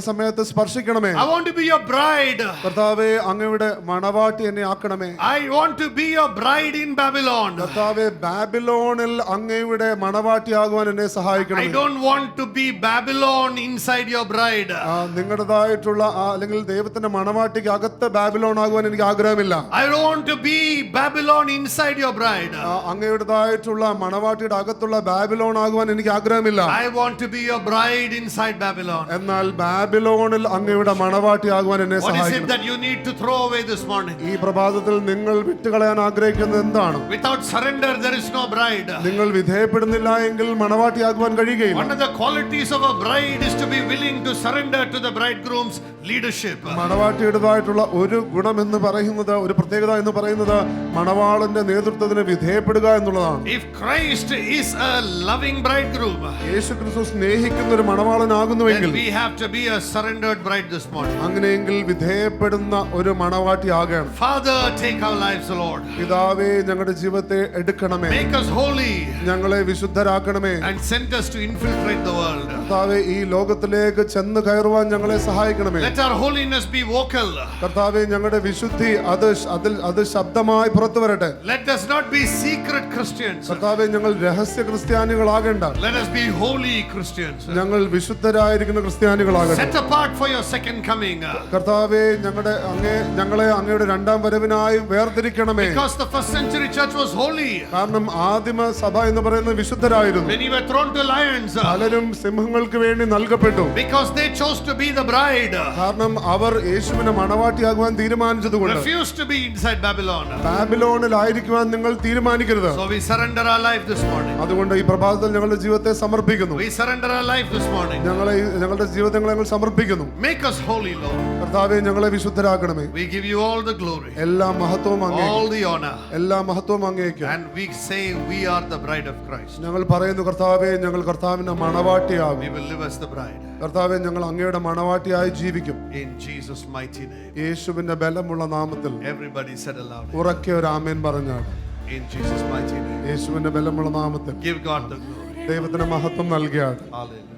സമയത്ത് സ്പർശിക്കണമേ. I want to be your bride. കർത്താവേ, അങ്ങയുടെ മണവാട്ടി എന്നെ ആക്കണമേ. I want to be your bride in Babylon. കർത്താവേ, ബാബിലോണിൽ അങ്ങയുടെ മണവാട്ടിയാകുവാൻ എന്നെ സഹായിക്കണമേ. I don't want to be Babylon inside your bride. നിങ്ങളുടേതായിട്ടുള്ള അല്ലെങ്കിൽ ദൈവത്തിന്റെ മണവാട്ടിക്ക് അകത്ത് ബാബിലോൺ ആകുവാൻ എനിക്ക് ആഗ്രഹമില്ല. I don't want to be Babylon inside your bride. അങ്ങയുടേതായിട്ടുള്ള മണവാട്ടിയുടെ അകത്തുള്ള ബാബിലോൺ ആകുവാൻ എനിക്ക് ആഗ്രഹമില്ല. I want to be your bride inside Babylon. എന്നാൽ ബാബിലോണിൽ അങ്ങയുടെ മണവാട്ടി ആകുവാൻ എന്നെ What is it സഹായിക്കണം. that you need to throw away this morning? ഈ പ്രഭാതത്തിൽ നിങ്ങൾ വിട്ടുകളയാൻ ആഗ്രഹിക്കുന്നത് എന്താണ്? Without surrender there is no bride. നിങ്ങൾ വിധേയപ്പെടുന്നില്ല എങ്കിൽ മണവാട്ടിയാകുവാൻ കഴിയുകയില്ല. One of the qualities of a bride is to be willing to surrender to the bridegroom's leadership. മണവാട്ടിയുടേതായിട്ടുള്ള ഒരു ഗുണം എന്ന് പറയുന്നത്, ഒരു പ്രത്യേകത എന്ന് പറയുന്നത് മണവാളന്റെ നേതൃത്വത്തിന് വിധേയപ്പെടുക എന്നുള്ളതാണ്. If Christ is a loving bridegroom, യേശുക്രിസ്തു സ്നേഹിക്കുന്ന ഒരു മണവാളനാകുന്നുവെങ്കിൽ then we have to be a surrendered bride this morning. അങ്ങനെയെങ്കിൽ വിധേയപ്പെടുന്ന ഒരു മണവാട്ടി ആകണം. Father, take our lives, Lord. പിതാവേ ഞങ്ങളുടെ ജീവിതത്തെ എടുക്കണമേ, Make us holy ഞങ്ങളെ വിശുദ്ധരാക്കണമേ. and send us to infiltrate the world. കർത്താവേ ഈ ലോകത്തിലേക്ക് ചെന്ന് കയറുവാൻ ഞങ്ങളെ സഹായിക്കണമേ. Let our holiness be vocal. കർത്താവേ ഞങ്ങളുടെ വിശുദ്ധി അത് ശബ്ദമായി പുറത്തു വരട്ടെ. Let us not be secret Christians. കർത്താവേ ഞങ്ങൾ രഹസ്യ ക്രിസ്ത്യാനികളാകേണ്ട, Let us be holy Christians. ഞങ്ങൾ വിശുദ്ധരായിരിക്കുന്ന ക്രിസ്ത്യാനികളാകട്ടെ. Set apart for your second coming. കർത്താവേ ഞങ്ങളെ അങ്ങയുടെ രണ്ടാം വരവിനായി വേർതിരിക്കണമേ. Because the first century church was holy. കാരണം ആദിമ സഭ എന്ന് പറയുന്നത് വിശുദ്ധരായിരുന്നു. Many were thrown to lions. പലരും സിംഹങ്ങൾക്ക് വേണ്ടി നൽകപ്പെട്ടു. Because they chose to be the bride. കാരണം അവർ യേശുവിനെ മണവാട്ടിയാകുവാൻ തീരുമാനിച്ചതുകൊണ്ട്. Refused to be inside Babylon. ബാബിലോണിലായിരിക്കുവാൻ നിങ്ങൾ തീരുമാനിക്കരുത്. So we surrender our life this morning. അതുകൊണ്ട് ഈ പ്രഭാതത്തിൽ ഞങ്ങളുടെ ജീവിതത്തെ സമർപ്പിക്കുന്നു. We surrender our life this morning. ഞങ്ങളുടെ ജീവിതത്തെ ഞങ്ങൾ സമർപ്പിക്കുന്നു. Make us holy, Lord. കർത്താവേ ഞങ്ങളെ വിശുദ്ധരാക്കണമേ. We give you all the glory. എല്ലാ മഹത്വവും അങ്ങേക്ക്. All the honor. എല്ലാ മഹത്വവും അങ്ങേക്ക്. And we say we are the bride of Christ. ഞങ്ങൾ പറയുന്നു കർത്താവേ ഞങ്ങൾ കർത്താവിന്റെ മണവാട്ടിയാകും. We will live as the bride. കർത്താവേ ഞങ്ങൾ അങ്ങയുടെ മണവാട്ടിയായി ജീവിക്കും. In Jesus' mighty name. യേശുവിന്റെ ബലമുള്ള നാമത്തിൽ Everybody said aloud. ഉറക്കെ ഒരു ആമേൻ പറഞ്ഞാണ്. In Jesus' mighty name. യേശുവിന്റെ ബലമുള്ള നാമത്തിൽ Give God the glory. ദൈവത്തിന് മഹത്വം നൽകിയാണ്. Hallelujah.